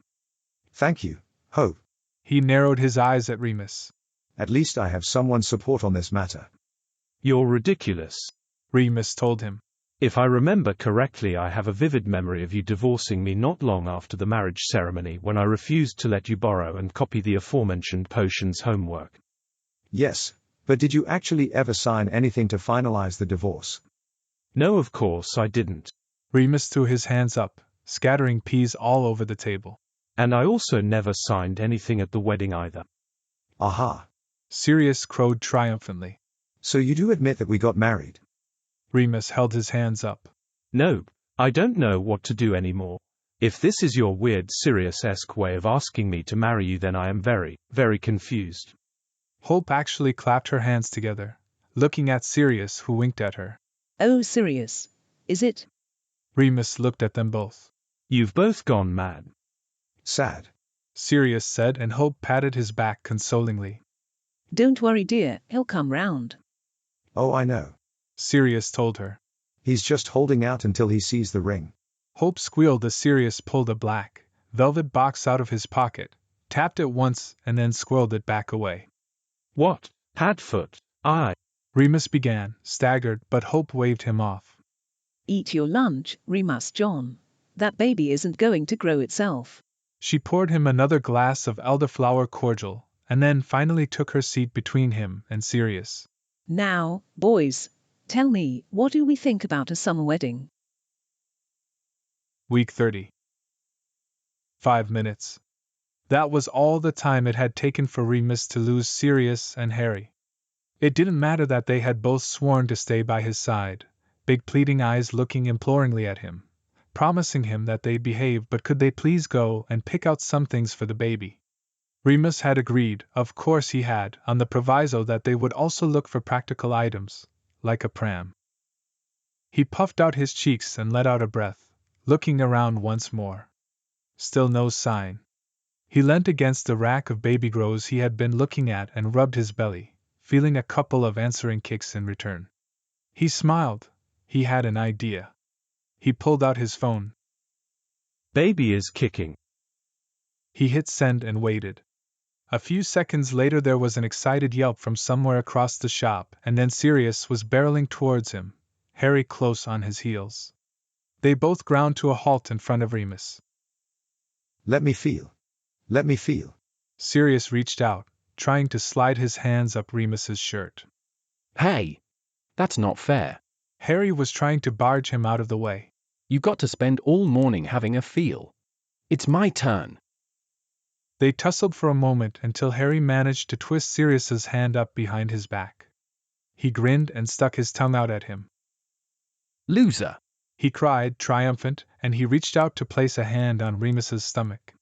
Thank you, Hope. He narrowed his eyes at Remus. At least I have someone's support on this matter. You're ridiculous. Remus told him. If I remember correctly, I have a vivid memory of you divorcing me not long after the marriage ceremony when I refused to let you borrow and copy the aforementioned potion's homework. Yes, but did you actually ever sign anything to finalize the divorce? No, of course I didn't. Remus threw his hands up, scattering peas all over the table. And I also never signed anything at the wedding either. Aha. Sirius crowed triumphantly. So you do admit that we got married? Remus held his hands up. No, I don't know what to do anymore. If this is your weird Sirius-esque way of asking me to marry you, then I am very, very confused. Hope actually clapped her hands together, looking at Sirius, who winked at her. Oh, Sirius. Is it? Remus looked at them both. You've both gone mad. Sad. Sirius said, and Hope patted his back consolingly. Don't worry, dear, he'll come round. Oh, I know. Sirius told her. He's just holding out until he sees the ring. Hope squealed as Sirius pulled a black, velvet box out of his pocket, tapped it once and then squirreled it back away. What? Padfoot? Remus began, staggered, but Hope waved him off. Eat your lunch, Remus John. That baby isn't going to grow itself. She poured him another glass of elderflower cordial, and then finally took her seat between him and Sirius. Now, boys, tell me, what do we think about a summer wedding? Week 30. 5 minutes. That was all the time it had taken for Remus to lose Sirius and Harry. It didn't matter that they had both sworn to stay by his side, big pleading eyes looking imploringly at him, promising him that they'd behave, but could they please go and pick out some things for the baby? Remus had agreed, of course he had, on the proviso that they would also look for practical items, like a pram. He puffed out his cheeks and let out a breath, looking around once more. Still no sign. He leant against the rack of baby grows he had been looking at and rubbed his belly, feeling a couple of answering kicks in return. He smiled. He had an idea. He pulled out his phone. Baby is kicking. He hit send and waited. A few seconds later there was an excited yelp from somewhere across the shop, and then Sirius was barreling towards him, Harry close on his heels. They both ground to a halt in front of Remus. Let me feel. Let me feel. Sirius reached out, trying to slide his hands up Remus's shirt. Hey! That's not fair. Harry was trying to barge him out of the way. You got to spend all morning having a feel. It's my turn. They tussled for a moment until Harry managed to twist Sirius's hand up behind his back. He grinned and stuck his tongue out at him. Loser! He cried, triumphant, and he reached out to place a hand on Remus's stomach.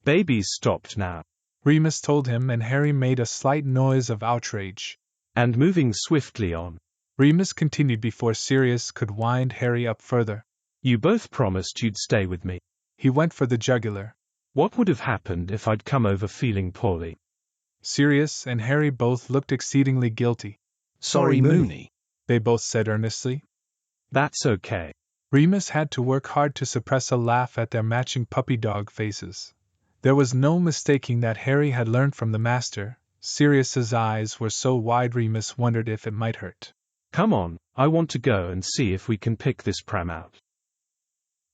Baby's stopped now. Remus told him, and Harry made a slight noise of outrage. And moving swiftly on. Remus continued before Sirius could wind Harry up further. You both promised you'd stay with me. He went for the jugular. What would have happened if I'd come over feeling poorly? Sirius and Harry both looked exceedingly guilty. Sorry, Mooney, they both said earnestly. That's okay. Remus had to work hard to suppress a laugh at their matching puppy dog faces. There was no mistaking that Harry had learned from the master. Sirius's eyes were so wide Remus wondered if it might hurt. Come on, I want to go and see if we can pick this pram out.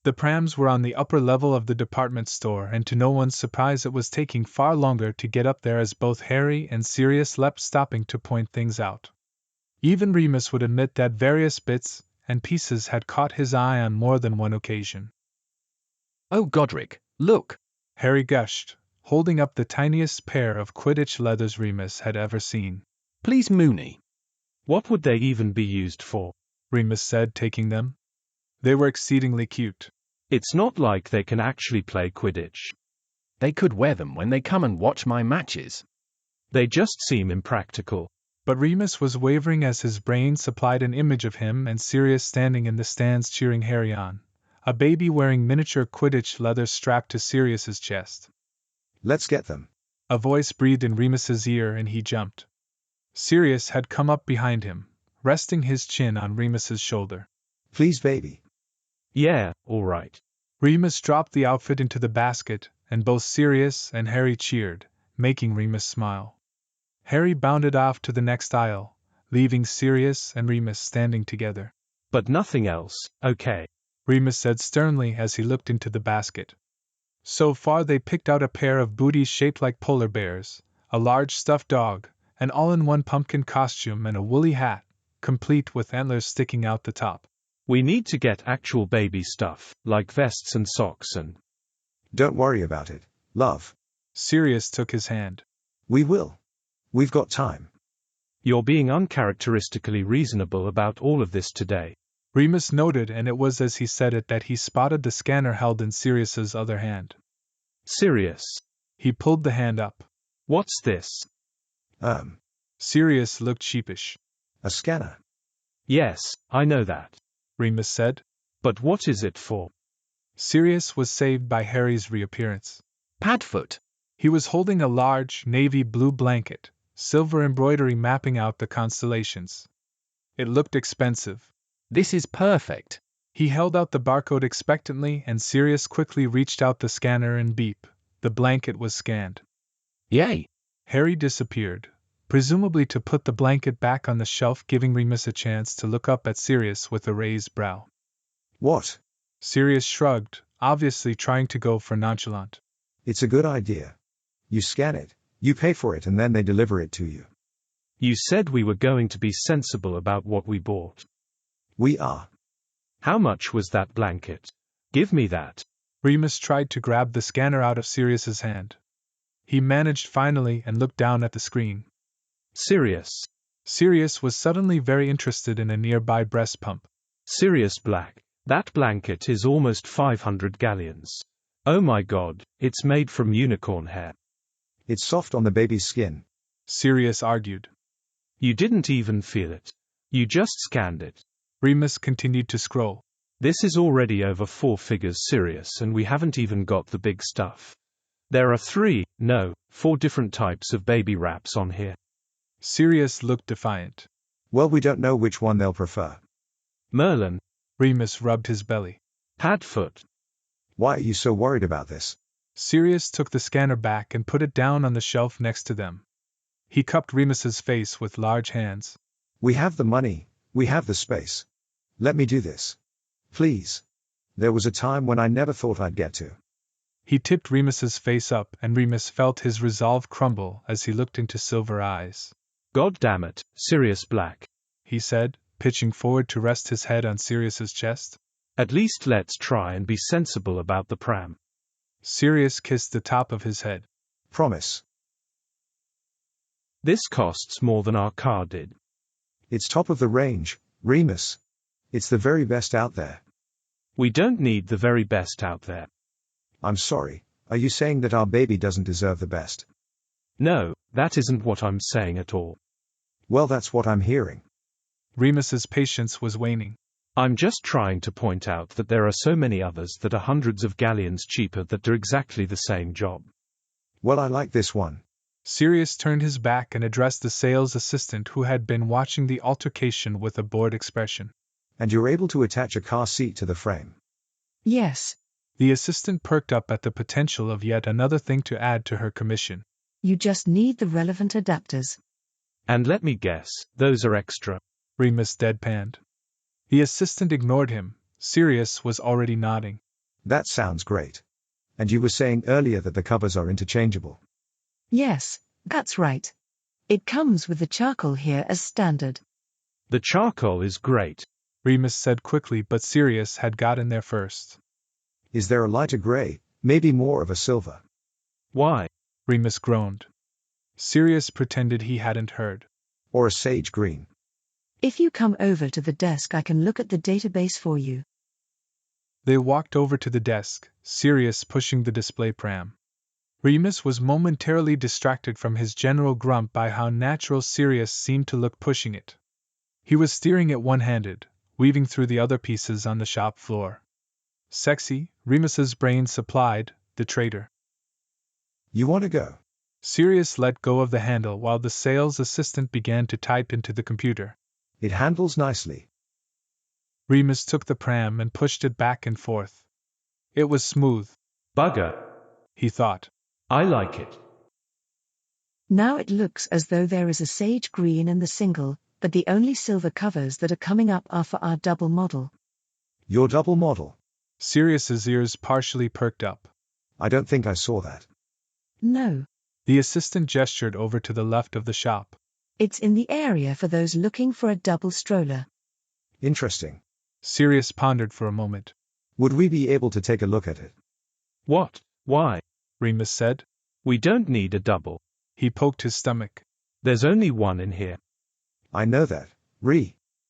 The prams were on the upper level of the department store, and to no one's surprise it was taking far longer to get up there as both Harry and Sirius leapt, stopping to point things out. Even Remus would admit that various bits and pieces had caught his eye on more than one occasion. Oh Godric, look! Harry gushed, holding up the tiniest pair of Quidditch leathers Remus had ever seen. Please, Mooney. What would they even be used for? Remus said, taking them. They were exceedingly cute. It's not like they can actually play Quidditch. They could wear them when they come and watch my matches. They just seem impractical. But Remus was wavering as his brain supplied an image of him and Sirius standing in the stands cheering Harry on, a baby wearing miniature Quidditch leather strapped to Sirius's chest. Let's get them. A voice breathed in Remus's ear and he jumped. Sirius had come up behind him, resting his chin on Remus's shoulder. Please, baby. Yeah, all right. Remus dropped the outfit into the basket, and both Sirius and Harry cheered, making Remus smile. Harry bounded off to the next aisle, leaving Sirius and Remus standing together. But nothing else, okay? Remus said sternly as he looked into the basket. So far they picked out a pair of booties shaped like polar bears, a large stuffed dog, an all-in-one pumpkin costume and a woolly hat, complete with antlers sticking out the top. We need to get actual baby stuff, like vests and socks and... Don't worry about it, love. Sirius took his hand. We will. We've got time. You're being uncharacteristically reasonable about all of this today. Remus noted, and it was as he said it that he spotted the scanner held in Sirius's other hand. Sirius. He pulled the hand up. What's this? Sirius looked sheepish. A scanner. Yes, I know that. Remus said. But what is it for? Sirius was saved by Harry's reappearance. Padfoot. He was holding a large, navy blue blanket, silver embroidery mapping out the constellations. It looked expensive. This is perfect. He held out the barcode expectantly, and Sirius quickly reached out the scanner and beep. The blanket was scanned. Yay! Harry disappeared, presumably to put the blanket back on the shelf, giving Remus a chance to look up at Sirius with a raised brow. What? Sirius shrugged, obviously trying to go for nonchalant. It's a good idea. You scan it, you pay for it, and then they deliver it to you. You said we were going to be sensible about what we bought. We are. How much was that blanket? Give me that. Remus tried to grab the scanner out of Sirius's hand. He managed finally and looked down at the screen. Sirius. Sirius was suddenly very interested in a nearby breast pump. Sirius Black. That blanket is almost 500 galleons. Oh my god, it's made from unicorn hair. It's soft on the baby's skin. Sirius argued. You didn't even feel it. You just scanned it. Remus continued to scroll. This is already over 4 figures, Sirius, and we haven't even got the big stuff. There are 4 different types of baby wraps on here. Sirius looked defiant. Well, we don't know which one they'll prefer. Merlin. Remus rubbed his belly. Padfoot. Why are you so worried about this? Sirius took the scanner back and put it down on the shelf next to them. He cupped Remus's face with large hands. We have the money, we have the space. Let me do this. Please. There was a time when I never thought I'd get to. He tipped Remus's face up, and Remus felt his resolve crumble as he looked into silver eyes. God damn it, Sirius Black, he said, pitching forward to rest his head on Sirius's chest. At least let's try and be sensible about the pram. Sirius kissed the top of his head. Promise. This costs more than our car did. It's top of the range, Remus. It's the very best out there. We don't need the very best out there. I'm sorry, are you saying that our baby doesn't deserve the best? No, that isn't what I'm saying at all. Well, that's what I'm hearing. Remus's patience was waning. I'm just trying to point out that there are so many others that are hundreds of galleons cheaper that do exactly the same job. Well, I like this one. Sirius turned his back and addressed the sales assistant who had been watching the altercation with a bored expression. And you're able to attach a car seat to the frame. Yes. The assistant perked up at the potential of yet another thing to add to her commission. You just need the relevant adapters. And let me guess, those are extra. Remus deadpanned. The assistant ignored him. Sirius was already nodding. That sounds great. And you were saying earlier that the covers are interchangeable. Yes, that's right. It comes with the charcoal here as standard. The charcoal is great, Remus said quickly, but Sirius had gotten there first. Is there a lighter gray, maybe more of a silver? Why? Remus groaned. Sirius pretended he hadn't heard. Or a sage green? If you come over to the desk, I can look at the database for you. They walked over to the desk, Sirius pushing the display pram. Remus was momentarily distracted from his general grump by how natural Sirius seemed to look pushing it. He was steering it one-handed, weaving through the other pieces on the shop floor. Sexy, Remus's brain supplied, the traitor. You want to go? Sirius let go of the handle while the sales assistant began to type into the computer. It handles nicely. Remus took the pram and pushed it back and forth. It was smooth. Bugger, he thought. I like it. Now it looks as though there is a sage green in the single, but the only silver covers that are coming up are for our double model. Your double model? Sirius's ears partially perked up. I don't think I saw that. No. The assistant gestured over to the left of the shop. It's in the area for those looking for a double stroller. Interesting. Sirius pondered for a moment. Would we be able to take a look at it? What? Why? Remus said. We don't need a double. He poked his stomach. There's only one in here. I know that.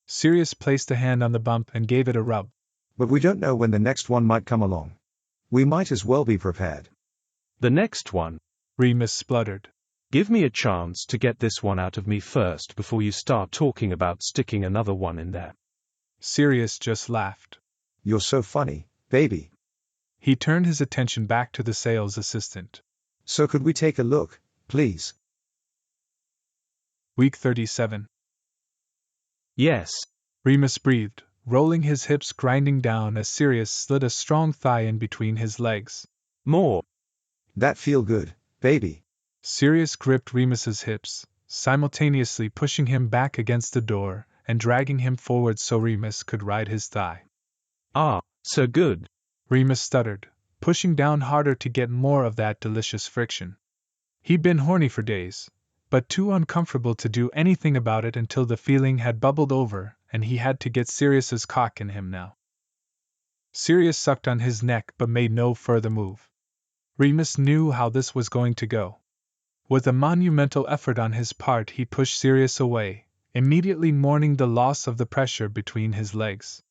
Sirius placed a hand on the bump and gave it a rub. But we don't know when the next one might come along. We might as well be prepared. The next one? Remus spluttered. Give me a chance to get this one out of me first before you start talking about sticking another one in there. Sirius just laughed. You're so funny, baby. He turned his attention back to the sales assistant. So could we take a look, please? Week 37. Yes. Remus breathed, rolling his hips, grinding down as Sirius slid a strong thigh in between his legs. More. That feel good, baby. Sirius gripped Remus's hips, simultaneously pushing him back against the door and dragging him forward so Remus could ride his thigh. Ah, so good. Remus stuttered, pushing down harder to get more of that delicious friction. He'd been horny for days, but too uncomfortable to do anything about it until the feeling had bubbled over and he had to get Sirius's cock in him now. Sirius sucked on his neck but made no further move. Remus knew how this was going to go. With a monumental effort on his part, he pushed Sirius away, immediately mourning the loss of the pressure between his legs.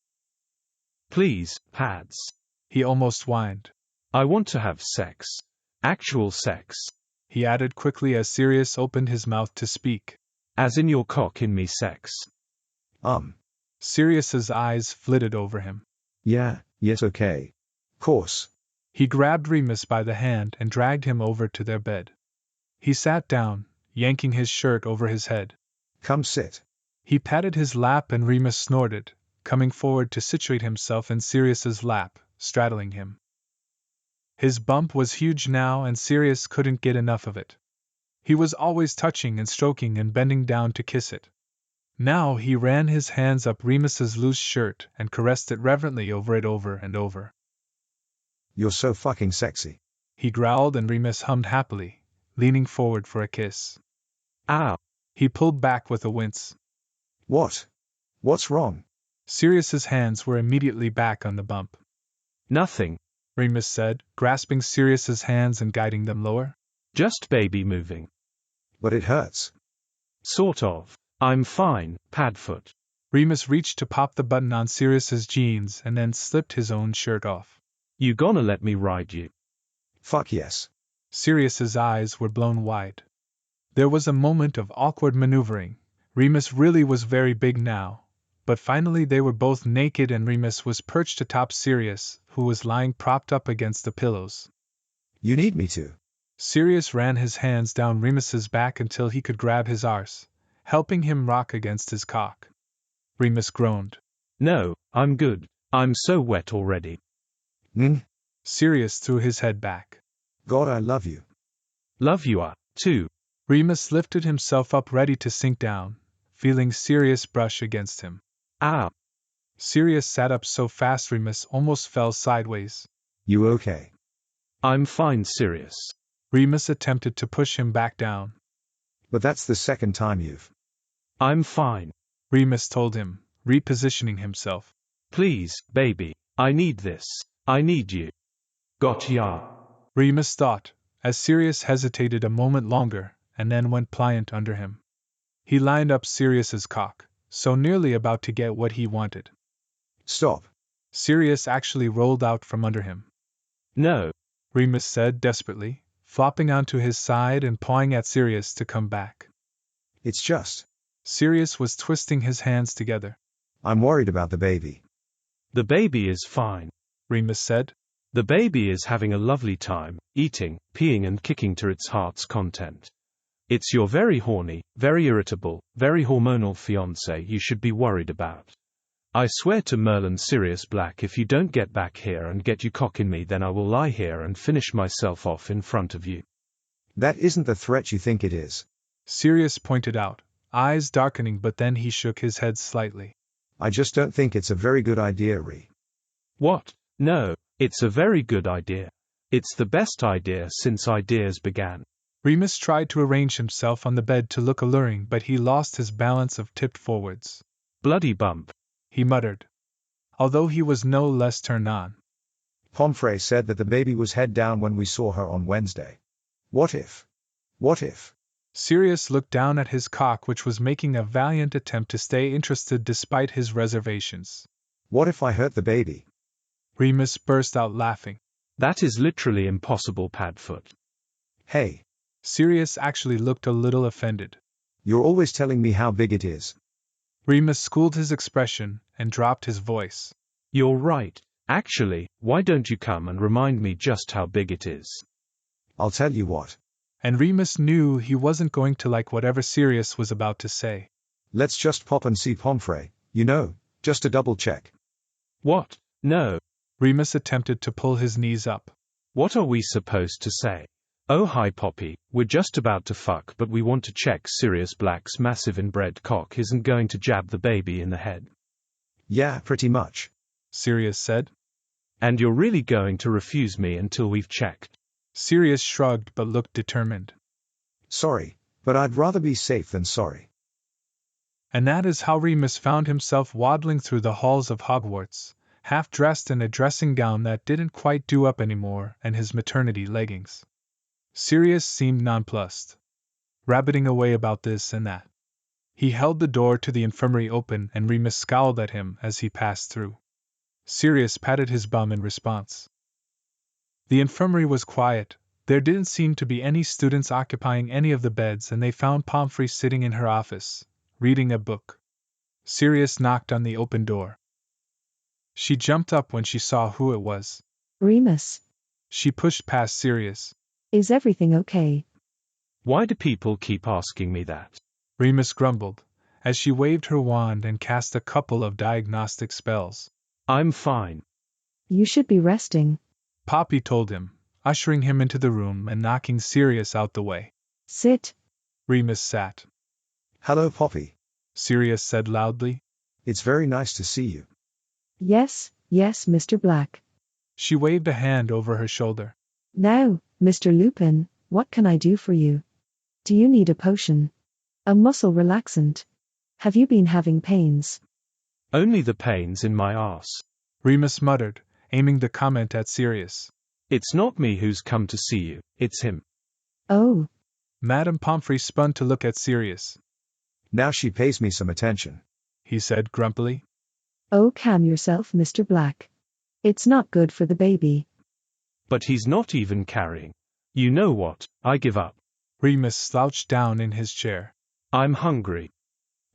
Please, pads. He almost whined. I want to have sex. Actual sex. He added quickly as Sirius opened his mouth to speak. As in your cock in me sex. Sirius's eyes flitted over him. Yes, okay. Course. He grabbed Remus by the hand and dragged him over to their bed. He sat down, yanking his shirt over his head. Come sit. He patted his lap and Remus snorted, coming forward to situate himself in Sirius's lap, straddling him. His bump was huge now and Sirius couldn't get enough of it. He was always touching and stroking and bending down to kiss it. Now he ran his hands up Remus's loose shirt and caressed it reverently over and over. You're so fucking sexy. He growled and Remus hummed happily, leaning forward for a kiss. Ow! He pulled back with a wince. What? What's wrong? Sirius's hands were immediately back on the bump. Nothing, Remus said, grasping Sirius's hands and guiding them lower. Just baby moving. But it hurts. Sort of. I'm fine, Padfoot. Remus reached to pop the button on Sirius's jeans and then slipped his own shirt off. You gonna let me ride you? Fuck yes. Sirius's eyes were blown wide. There was a moment of awkward maneuvering. Remus really was very big now, but finally they were both naked and Remus was perched atop Sirius, who was lying propped up against the pillows. You need me to. Sirius ran his hands down Remus's back until he could grab his arse, helping him rock against his cock. Remus groaned. No, I'm good. I'm so wet already. Sirius threw his head back. God, I love you. Love you, too. Remus lifted himself up ready to sink down, feeling Sirius brush against him. Ow! Sirius sat up so fast Remus almost fell sideways. You okay? I'm fine, Sirius. Remus attempted to push him back down. But that's the second time you've. I'm fine, Remus told him, repositioning himself. Please, baby, I need this. I need you. Gotcha. Remus thought, as Sirius hesitated a moment longer, and then went pliant under him. He lined up Sirius's cock, so nearly about to get what he wanted. Stop. Sirius actually rolled out from under him. No, Remus said desperately, flopping onto his side and pawing at Sirius to come back. It's just. Sirius was twisting his hands together. I'm worried about the baby. the baby is fine, Remus said. The baby is having a lovely time, eating, peeing and kicking to its heart's content. It's your very horny, very irritable, very hormonal fiancé you should be worried about. I swear to Merlin Sirius Black, if you don't get back here and get you cock in me, then I will lie here and finish myself off in front of you. That isn't the threat you think it is. Sirius pointed out, eyes darkening, but then he shook his head slightly. I just don't think it's a very good idea, Ree. What? No, it's a very good idea. It's the best idea since ideas began. Remus tried to arrange himself on the bed to look alluring, but he lost his balance of tipped forwards. Bloody bump, he muttered, although he was no less turned on. Pomfrey said that the baby was head down when we saw her on Wednesday. What if? What if? Sirius looked down at his cock, which was making a valiant attempt to stay interested despite his reservations. What if I hurt the baby? Remus burst out laughing. That is literally impossible, Padfoot. Hey. Sirius actually looked a little offended. You're always telling me how big it is. Remus schooled his expression and dropped his voice. You're right. Actually, why don't you come and remind me just how big it is? I'll tell you what. And Remus knew he wasn't going to like whatever Sirius was about to say. Let's just pop and see Pomfrey, just to double check. What? No. Remus attempted to pull his knees up. What are we supposed to say? Oh hi Poppy, we're just about to fuck but we want to check Sirius Black's massive inbred cock isn't going to jab the baby in the head. Yeah, pretty much. Sirius said. And you're really going to refuse me until we've checked? Sirius shrugged but looked determined. Sorry, but I'd rather be safe than sorry. And that is how Remus found himself waddling through the halls of Hogwarts, half-dressed in a dressing gown that didn't quite do up anymore and his maternity leggings. Sirius seemed nonplussed, rabbiting away about this and that. He held the door to the infirmary open and Remus scowled at him as he passed through. Sirius patted his bum in response. The infirmary was quiet. There didn't seem to be any students occupying any of the beds and they found Pomfrey sitting in her office, reading a book. Sirius knocked on the open door. She jumped up when she saw who it was. Remus, She pushed past Sirius. is everything okay? Why do people keep asking me that? Remus grumbled, as she waved her wand and cast a couple of diagnostic spells. I'm fine. You should be resting. Poppy told him, ushering him into the room and knocking Sirius out the way. Sit. Remus sat. Hello, Poppy. Sirius said loudly. It's very nice to see you. Yes, Mr. Black. She waved a hand over her shoulder. Now, Mr. Lupin, what can I do for you? Do you need a potion? A muscle relaxant? Have you been having pains? Only the pains in my arse. Remus muttered, aiming the comment at Sirius. It's not me who's come to see you, it's him. Oh, Madame Pomfrey spun to look at Sirius. Now she pays me some attention. He said grumpily. oh, calm yourself, Mr. Black. It's not good for the baby. But he's not even carrying. You know what, I give up. Remus slouched down in his chair. I'm hungry.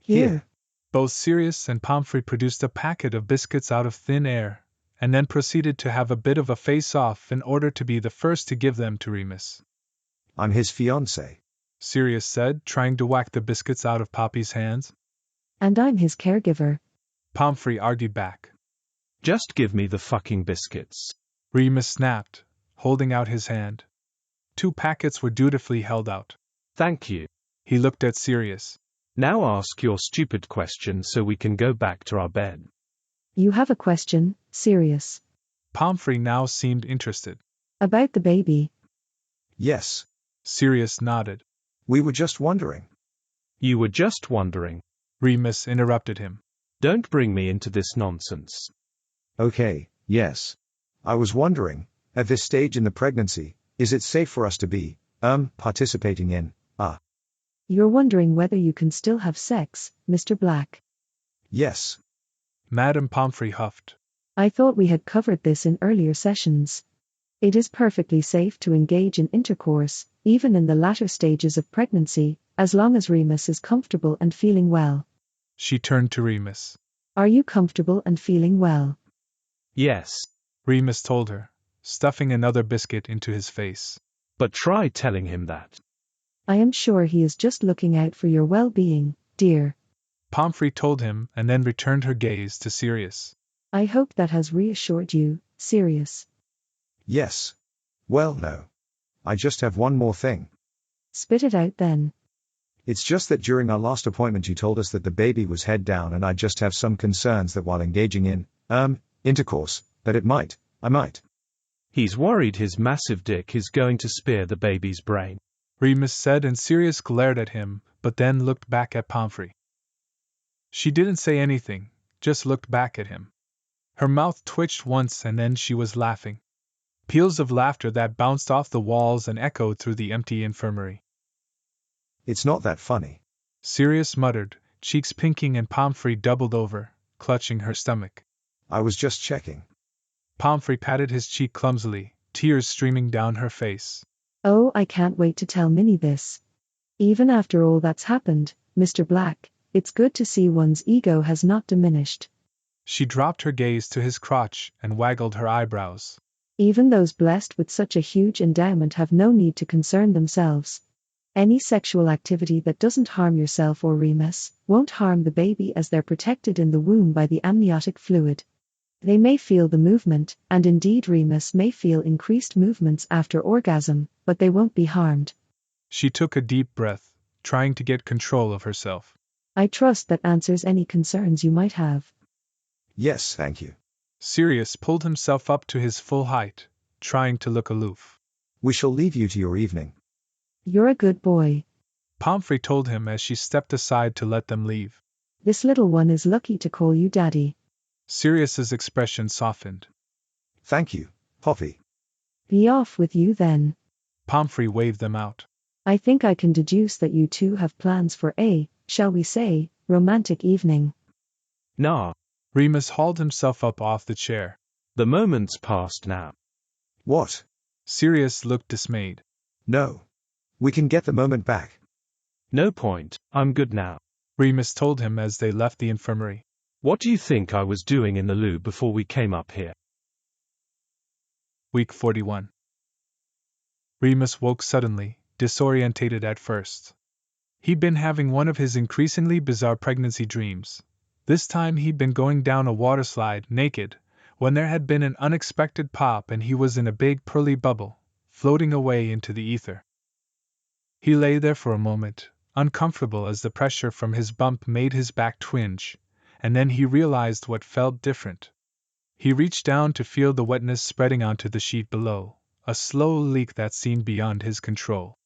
Here. Both Sirius and Pomfrey produced a packet of biscuits out of thin air, and then proceeded to have a bit of a face-off in order to be the first to give them to Remus. I'm his fiancé. Sirius said, trying to whack the biscuits out of Poppy's hands. And I'm his caregiver. Pomfrey argued back. Just give me the fucking biscuits. Remus snapped, holding out his hand. 2 packets were dutifully held out. Thank you. He looked at Sirius. Now ask your stupid question so we can go back to our bed. You have a question, Sirius. Pomfrey now seemed interested. About the baby. Yes. Sirius nodded. We were just wondering. You were just wondering. Remus interrupted him. Don't bring me into this nonsense. Okay, yes. I was wondering, at this stage in the pregnancy, is it safe for us to be, participating in, You're wondering whether you can still have sex, Mr. Black. Yes. Madame Pomfrey huffed. I thought we had covered this in earlier sessions. It is perfectly safe to engage in intercourse, even in the latter stages of pregnancy, as long as Remus is comfortable and feeling well. She turned to Remus. Are you comfortable and feeling well? Yes. Remus told her, stuffing another biscuit into his face. But try telling him that. I am sure he is just looking out for your well-being, dear. Pomfrey told him and then returned her gaze to Sirius. I hope that has reassured you, Sirius. Yes. Well, no. I just have one more thing. Spit it out then. It's just that during our last appointment you told us that the baby was head down and I just have some concerns that while engaging in, intercourse, that I might. He's worried his massive dick is going to spear the baby's brain. Remus said, and Sirius glared at him, but then looked back at Pomfrey. She didn't say anything, just looked back at him. Her mouth twitched once and then she was laughing. Peals of laughter that bounced off the walls and echoed through the empty infirmary. It's not that funny. Sirius muttered, cheeks pinking, and Pomfrey doubled over, clutching her stomach. I was just checking. Pomfrey patted his cheek clumsily, tears streaming down her face. Oh, I can't wait to tell Minnie this. Even after all that's happened, Mr. Black, it's good to see one's ego has not diminished. She dropped her gaze to his crotch and waggled her eyebrows. Even those blessed with such a huge endowment have no need to concern themselves. Any sexual activity that doesn't harm yourself or Remus won't harm the baby as they're protected in the womb by the amniotic fluid. They may feel the movement, and indeed Remus may feel increased movements after orgasm, but they won't be harmed. She took a deep breath, trying to get control of herself. I trust that answers any concerns you might have. Yes, thank you. Sirius pulled himself up to his full height, trying to look aloof. We shall leave you to your evening. You're a good boy. Pomfrey told him as she stepped aside to let them leave. This little one is lucky to call you Daddy. Sirius's expression softened. Thank you, Poppy. Be off with you then. Pomfrey waved them out. I think I can deduce that you two have plans for a, shall we say, romantic evening. Nah. Remus hauled himself up off the chair. The moment's past now. What? Sirius looked dismayed. No. We can get the moment back. No point, I'm good now. Remus told him as they left the infirmary. What do you think I was doing in the loo before we came up here? Week 41. Remus woke suddenly, disorientated at first. He'd been having one of his increasingly bizarre pregnancy dreams. This time he'd been going down a waterslide, naked, when there had been an unexpected pop and he was in a big pearly bubble, floating away into the ether. He lay there for a moment, uncomfortable as the pressure from his bump made his back twinge, and then he realized what felt different. He reached down to feel the wetness spreading onto the sheet below, a slow leak that seemed beyond his control.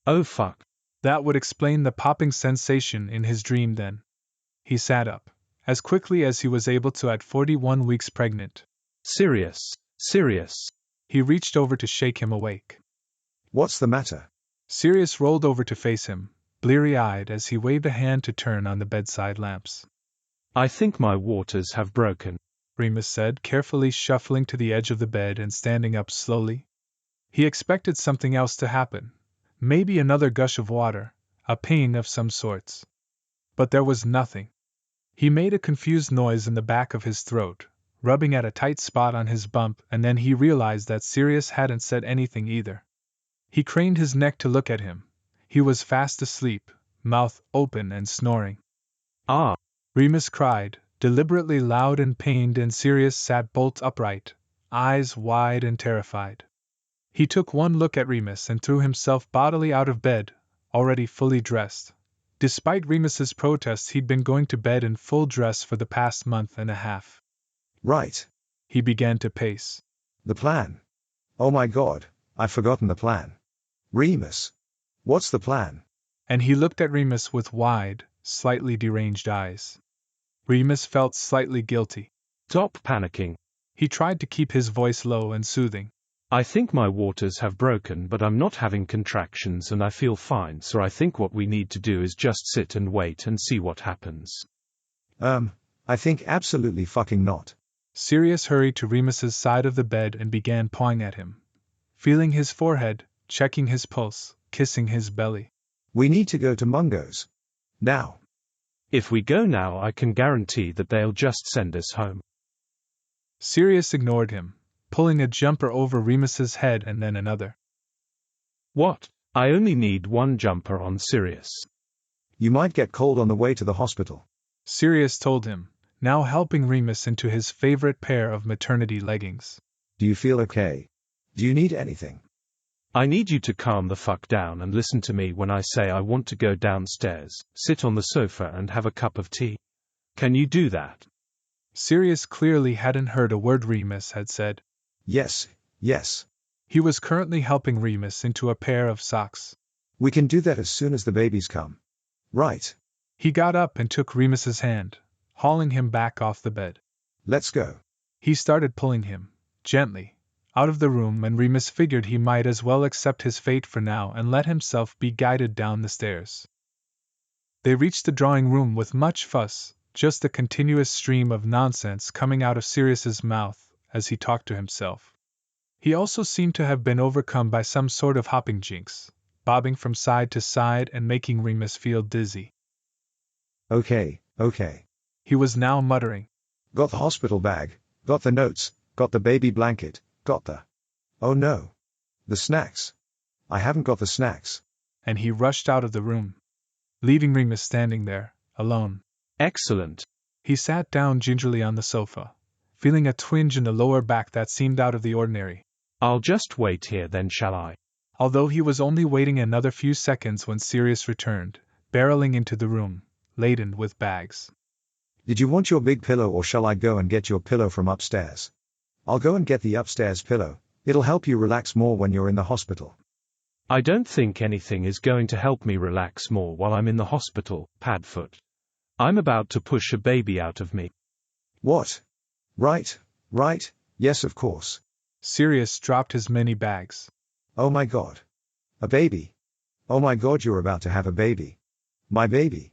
Oh fuck. That would explain the popping sensation in his dream then. He sat up, as quickly as he was able to at 41 weeks pregnant. Sirius. He reached over to shake him awake. What's the matter? Sirius rolled over to face him, bleary-eyed as he waved a hand to turn on the bedside lamps. I think my waters have broken, Remus said, carefully shuffling to the edge of the bed and standing up slowly. He expected something else to happen, maybe another gush of water, a pain of some sorts. But there was nothing. He made a confused noise in the back of his throat, rubbing at a tight spot on his bump, and then he realized that Sirius hadn't said anything either. He craned his neck to look at him. He was fast asleep, mouth open and snoring. Ah! Remus cried, deliberately loud and pained, and Sirius sat bolt upright, eyes wide and terrified. He took one look at Remus and threw himself bodily out of bed, already fully dressed. Despite Remus's protests, he'd been going to bed in full dress for the past month and a half. Right. He began to pace. The plan. Oh my god, I've forgotten the plan. Remus. What's the plan? And he looked at Remus with wide, slightly deranged eyes. Remus felt slightly guilty. Stop panicking. He tried to keep his voice low and soothing. I think my waters have broken, but I'm not having contractions and I feel fine, so I think what we need to do is just sit and wait and see what happens. I think absolutely fucking not. Sirius hurried to Remus's side of the bed and began pawing at him, feeling his forehead, checking his pulse, kissing his belly. We need to go to Mungo's. Now. If we go now, I can guarantee that they'll just send us home. Sirius ignored him, pulling a jumper over Remus's head and then another. What? I only need one jumper on Sirius. You might get cold on the way to the hospital. Sirius told him, now helping Remus into his favorite pair of maternity leggings. Do you feel okay? Do you need anything? I need you to calm the fuck down and listen to me when I say I want to go downstairs, sit on the sofa and have a cup of tea. Can you do that? Sirius clearly hadn't heard a word Remus had said. Yes. He was currently helping Remus into a pair of socks. We can do that as soon as the babies come. Right. He got up and took Remus's hand, hauling him back off the bed. Let's go. He started pulling him, gently, out of the room, and Remus figured he might as well accept his fate for now and let himself be guided down the stairs. They reached the drawing room with much fuss, just a continuous stream of nonsense coming out of Sirius's mouth as he talked to himself. He also seemed to have been overcome by some sort of hopping jinx, bobbing from side to side and making Remus feel dizzy. Okay. He was now muttering. Got the hospital bag, got the notes, got the baby blanket, got the... Oh no. The snacks. I haven't got the snacks. And he rushed out of the room, leaving Remus standing there, alone. Excellent. He sat down gingerly on the sofa, feeling a twinge in the lower back that seemed out of the ordinary. I'll just wait here then, shall I? Although he was only waiting another few seconds when Sirius returned, barreling into the room, laden with bags. Did you want your big pillow or shall I go and get your pillow from upstairs? I'll go and get the upstairs pillow, it'll help you relax more when you're in the hospital. I don't think anything is going to help me relax more while I'm in the hospital, Padfoot. I'm about to push a baby out of me. What? Right, yes of course. Sirius dropped his many bags. Oh my god. A baby. Oh my god, you're about to have a baby. My baby.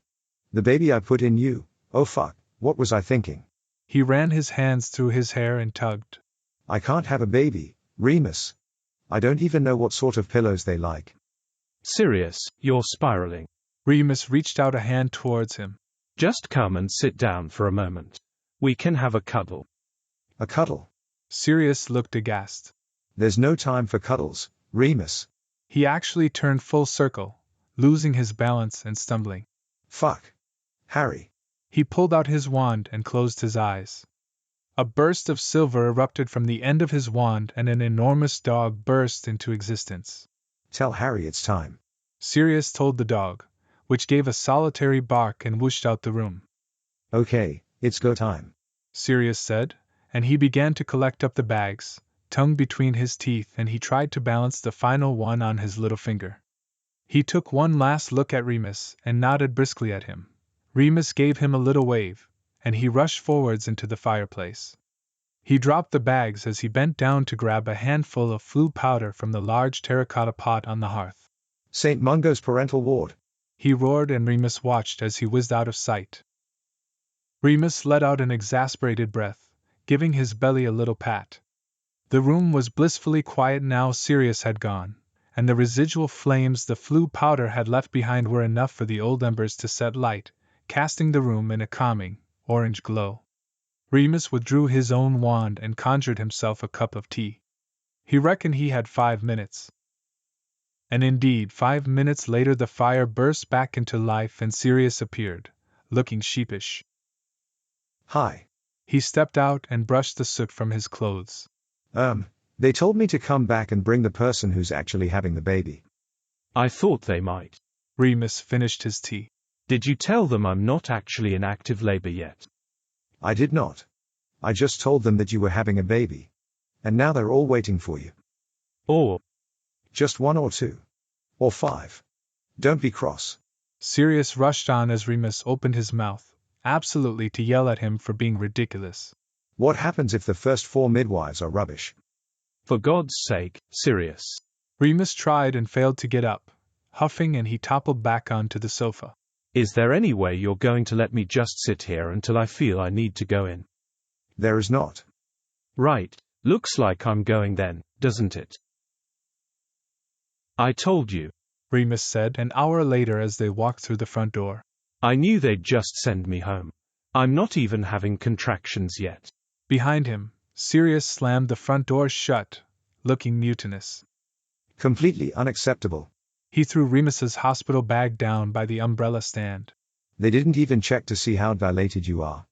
The baby I put in you, oh fuck, what was I thinking? He ran his hands through his hair and tugged. I can't have a baby, Remus. I don't even know what sort of pillows they like. Sirius, you're spiraling. Remus reached out a hand towards him. Just come and sit down for a moment. We can have a cuddle. A cuddle? Sirius looked aghast. There's no time for cuddles, Remus. He actually turned full circle, losing his balance and stumbling. Fuck. Harry. He pulled out his wand and closed his eyes. A burst of silver erupted from the end of his wand and an enormous dog burst into existence. Tell Harry it's time. Sirius told the dog, which gave a solitary bark and whooshed out the room. Okay, it's go time, Sirius said, and he began to collect up the bags, tongue between his teeth, and he tried to balance the final one on his little finger. He took one last look at Remus and nodded briskly at him. Remus gave him a little wave, and he rushed forwards into the fireplace. He dropped the bags as he bent down to grab a handful of flue powder from the large terracotta pot on the hearth. St. Mungo's parental ward. He roared, and Remus watched as he whizzed out of sight. Remus let out an exasperated breath, giving his belly a little pat. The room was blissfully quiet now Sirius had gone, and the residual flames the flue powder had left behind were enough for the old embers to set light, casting the room in a calming, orange glow. Remus withdrew his own wand and conjured himself a cup of tea. He reckoned he had 5 minutes. And indeed 5 minutes later the fire burst back into life and Sirius appeared, looking sheepish. Hi. He stepped out and brushed the soot from his clothes. They told me to come back and bring the person who's actually having the baby. I thought they might. Remus finished his tea. Did you tell them I'm not actually in active labor yet? I did not. I just told them that you were having a baby. And now they're all waiting for you. Or just 1 or 2. Or 5. Don't be cross. Sirius rushed on as Remus opened his mouth, absolutely to yell at him for being ridiculous. What happens if the first 4 midwives are rubbish? For God's sake, Sirius. Remus tried and failed to get up, huffing, and he toppled back onto the sofa. Is there any way you're going to let me just sit here until I feel I need to go in? There is not. Right, looks like I'm going then, doesn't it? I told you, Remus said an hour later as they walked through the front door. I knew they'd just send me home. I'm not even having contractions yet. Behind him, Sirius slammed the front door shut, looking mutinous. Completely unacceptable. He threw Remus's hospital bag down by the umbrella stand. They didn't even check to see how dilated you are.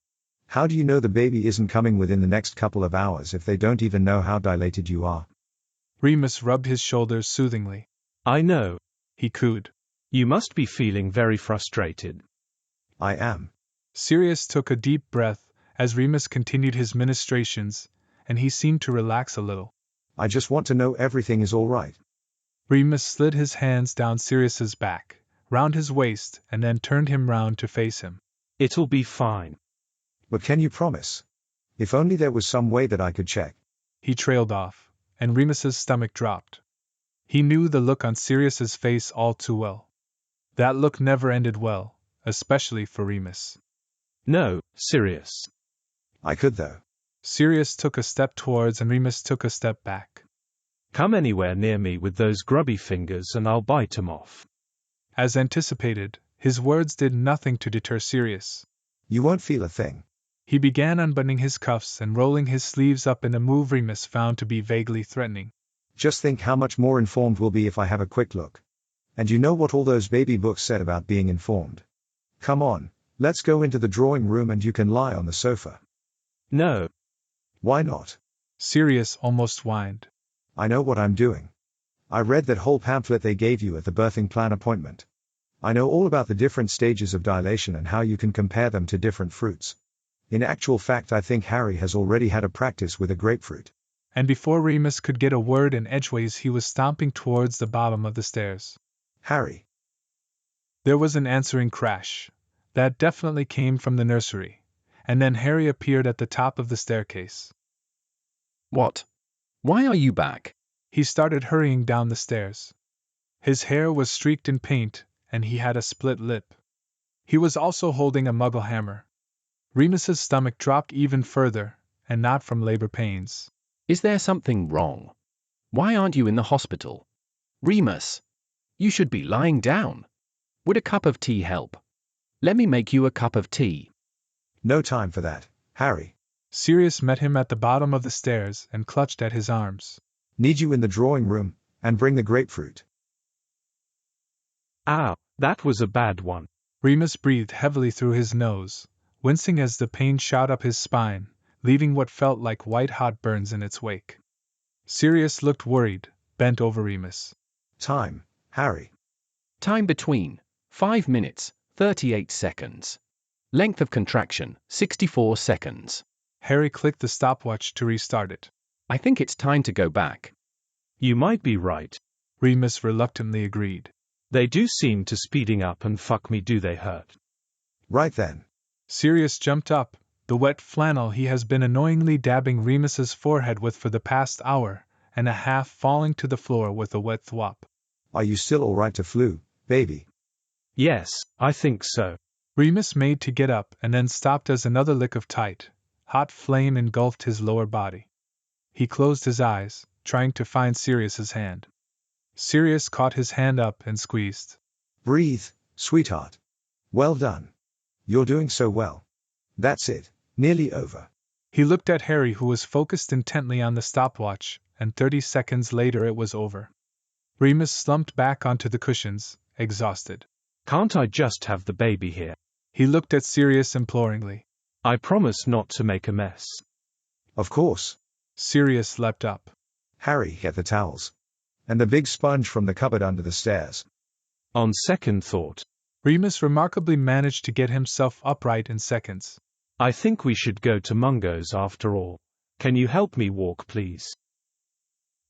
How do you know the baby isn't coming within the next couple of hours if they don't even know how dilated you are? Remus rubbed his shoulders soothingly. I know, he cooed. You must be feeling very frustrated. I am. Sirius took a deep breath as Remus continued his ministrations, and he seemed to relax a little. I just want to know everything is all right. Remus slid his hands down Sirius's back, round his waist, and then turned him round to face him. It'll be fine. But can you promise? If only there was some way that I could check. He trailed off, and Remus's stomach dropped. He knew the look on Sirius's face all too well. That look never ended well, especially for Remus. No, Sirius. I could though. Sirius took a step towards and Remus took a step back. Come anywhere near me with those grubby fingers and I'll bite 'em off. As anticipated, his words did nothing to deter Sirius. You won't feel a thing. He began unbuttoning his cuffs and rolling his sleeves up in a move Remus found to be vaguely threatening. Just think how much more informed we'll be if I have a quick look. And you know what all those baby books said about being informed. Come on, let's go into the drawing room and you can lie on the sofa. No. Why not? Sirius almost whined. I know what I'm doing. I read that whole pamphlet they gave you at the birthing plan appointment. I know all about the different stages of dilation and how you can compare them to different fruits. In actual fact, I think Harry has already had a practice with a grapefruit. And before Remus could get a word in edgeways, he was stomping towards the bottom of the stairs. Harry. There was an answering crash. That definitely came from the nursery. And then Harry appeared at the top of the staircase. What? Why are you back? He started hurrying down the stairs. His hair was streaked in paint, and he had a split lip. He was also holding a muggle hammer. Remus's stomach dropped even further, and not from labor pains. Is there something wrong? Why aren't you in the hospital? Remus! You should be lying down. Would a cup of tea help? Let me make you a cup of tea. No time for that, Harry. Sirius met him at the bottom of the stairs and clutched at his arms. Need you in the drawing room, and bring the grapefruit. Ow, that was a bad one. Remus breathed heavily through his nose, wincing as the pain shot up his spine, leaving what felt like white-hot burns in its wake. Sirius looked worried, bent over Remus. Time, Harry. Time between 5 minutes, 38 seconds. Length of contraction, 64 seconds. Harry clicked the stopwatch to restart it. I think it's time to go back. You might be right. Remus reluctantly agreed. They do seem to speeding up and fuck me, do they hurt? Right then. Sirius jumped up, the wet flannel he has been annoyingly dabbing Remus's forehead with for the past hour and a half falling to the floor with a wet thwop. Are you still alright to flu, baby? Yes, I think so. Remus made to get up and then stopped as another lick of tight, hot flame engulfed his lower body. He closed his eyes, trying to find Sirius's hand. Sirius caught his hand up and squeezed. Breathe, sweetheart. Well done. You're doing so well. That's it, nearly over. He looked at Harry, who was focused intently on the stopwatch, and 30 seconds later it was over. Remus slumped back onto the cushions, exhausted. Can't I just have the baby here? He looked at Sirius imploringly. I promise not to make a mess. Of course. Sirius leapt up. Harry, get the towels. And the big sponge from the cupboard under the stairs. On second thought, Remus remarkably managed to get himself upright in seconds. I think we should go to Mungo's after all. Can you help me walk, please?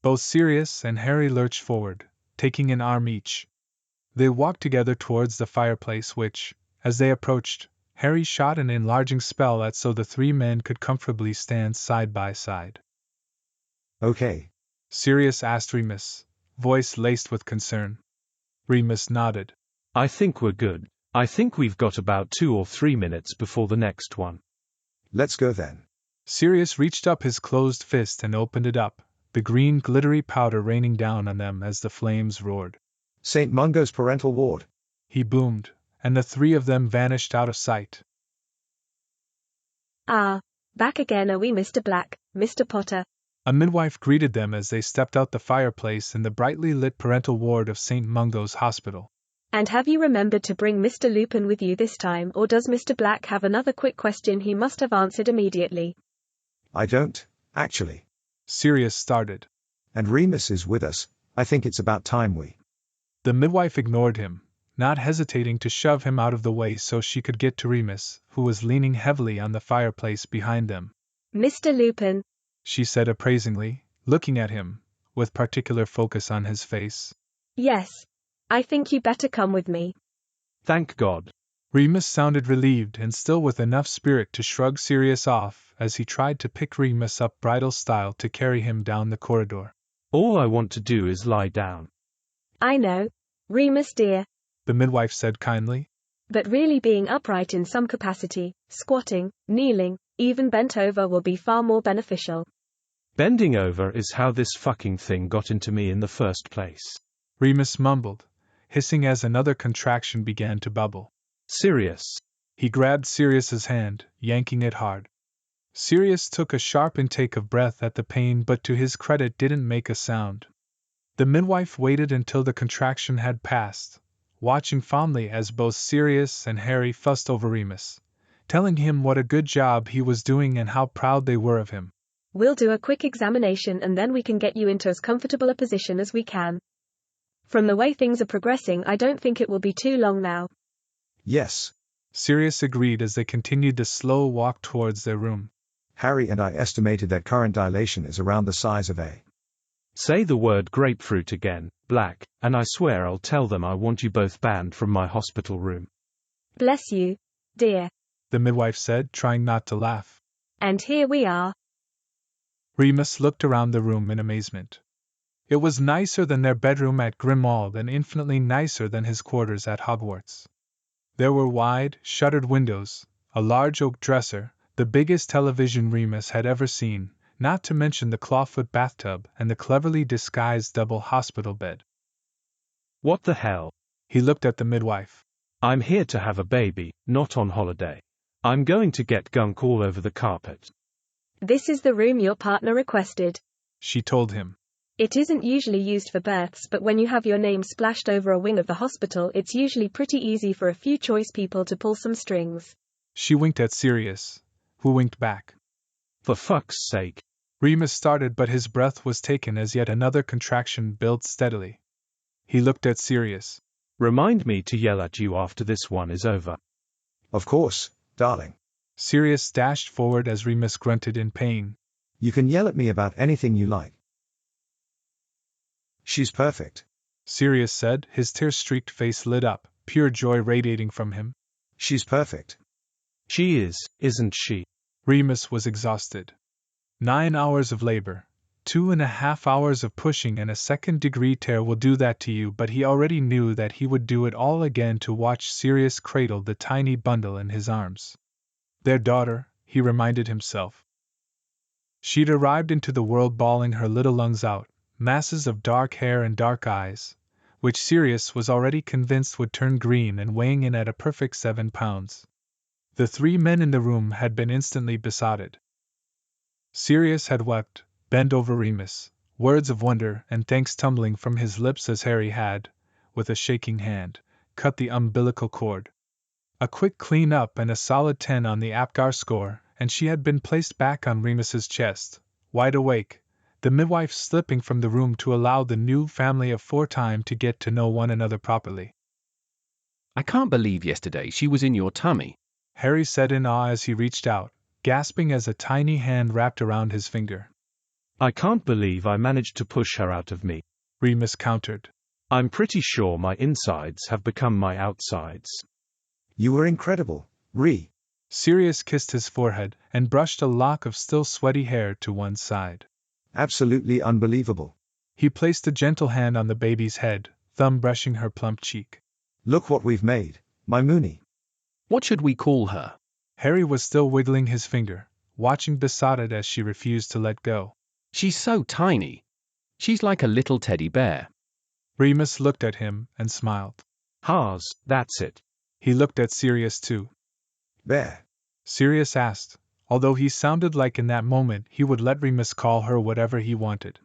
Both Sirius and Harry lurched forward, taking an arm each. They walked together towards the fireplace which, as they approached, Harry shot an enlarging spell at so the three men could comfortably stand side by side. Okay. Sirius asked Remus, voice laced with concern. Remus nodded. I think we're good. I think we've got about 2 or 3 minutes before the next one. Let's go then. Sirius reached up his closed fist and opened it up, the green glittery powder raining down on them as the flames roared. St. Mungo's parental ward. He boomed, and the three of them vanished out of sight. Ah, back again are we, Mr. Black, Mr. Potter. A midwife greeted them as they stepped out the fireplace in the brightly lit parental ward of St. Mungo's Hospital. And have you remembered to bring Mr. Lupin with you this time, or does Mr. Black have another quick question he must have answered immediately? I don't, actually. Sirius started. And Remus is with us. I think it's about time we. The midwife ignored him, not hesitating to shove him out of the way so she could get to Remus, who was leaning heavily on the fireplace behind them. Mr. Lupin, she said appraisingly, looking at him, with particular focus on his face. Yes. I think you better come with me. Thank God. Remus sounded relieved and still with enough spirit to shrug Sirius off as he tried to pick Remus up bridal style to carry him down the corridor. All I want to do is lie down. I know, Remus dear, the midwife said kindly. But really being upright in some capacity, squatting, kneeling, even bent over will be far more beneficial. Bending over is how this fucking thing got into me in the first place. Remus mumbled, hissing as another contraction began to bubble. Sirius. He grabbed Sirius's hand, yanking it hard. Sirius took a sharp intake of breath at the pain but to his credit didn't make a sound. The midwife waited until the contraction had passed, watching fondly as both Sirius and Harry fussed over Remus, telling him what a good job he was doing and how proud they were of him. We'll do a quick examination and then we can get you into as comfortable a position as we can. From the way things are progressing, I don't think it will be too long now. Yes. Sirius agreed as they continued the slow walk towards their room. Harry and I estimated that current dilation is around the size of a. Say the word grapefruit again, Black, and I swear I'll tell them I want you both banned from my hospital room. Bless you, dear. The midwife said, trying not to laugh. And here we are. Remus looked around the room in amazement. It was nicer than their bedroom at Grimmauld and infinitely nicer than his quarters at Hogwarts. There were wide, shuttered windows, a large oak dresser, the biggest television Remus had ever seen, not to mention the clawfoot bathtub and the cleverly disguised double hospital bed. What the hell? He looked at the midwife. I'm here to have a baby, not on holiday. I'm going to get gunk all over the carpet. This is the room your partner requested, she told him. It isn't usually used for births, but when you have your name splashed over a wing of the hospital, it's usually pretty easy for a few choice people to pull some strings. She winked at Sirius, who winked back. For fuck's sake. Remus started, but his breath was taken as yet another contraction built steadily. He looked at Sirius. Remind me to yell at you after this one is over. Of course, darling. Sirius dashed forward as Remus grunted in pain. You can yell at me about anything you like. She's perfect, Sirius said, his tear-streaked face lit up, pure joy radiating from him. She's perfect. She is, isn't she? Remus was exhausted. 9 hours of labor, 2.5 hours of pushing, and a second-degree tear will do that to you, but he already knew that he would do it all again to watch Sirius cradle the tiny bundle in his arms. Their daughter, he reminded himself. She'd arrived into the world bawling her little lungs out, masses of dark hair and dark eyes, which Sirius was already convinced would turn green, and weighing in at a perfect 7 pounds. The 3 men in the room had been instantly besotted. Sirius had wept, bent over Remus, words of wonder and thanks tumbling from his lips as Harry had, with a shaking hand, cut the umbilical cord. A quick clean-up and a solid 10 on the APGAR score, and she had been placed back on Remus's chest, wide awake, the midwife slipping from the room to allow the new family of 4 time to get to know one another properly. I can't believe yesterday she was in your tummy, Harry said in awe as he reached out, gasping as a tiny hand wrapped around his finger. I can't believe I managed to push her out of me, Remus countered. I'm pretty sure my insides have become my outsides. You were incredible, Sirius kissed his forehead and brushed a lock of still sweaty hair to one side. Absolutely unbelievable. He placed a gentle hand on the baby's head, thumb brushing her plump cheek. Look what we've made, my Moony. What should we call her? Harry was still wiggling his finger, watching besotted as she refused to let go. She's so tiny. She's like a little teddy bear. Remus looked at him and smiled. Haas, that's it. He looked at Sirius too. Bear? Sirius asked, although he sounded like in that moment he would let Remus call her whatever he wanted.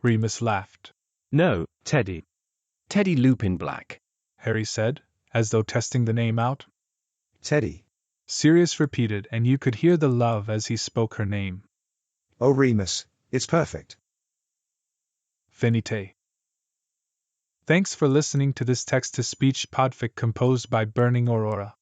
Remus laughed. No, Teddy. Teddy Lupin Black, Harry said, as though testing the name out. Teddy. Sirius repeated, and you could hear the love as he spoke her name. Oh Remus, it's perfect. Finite. Thanks for listening to this text-to-speech podfic composed by Burning Aurora.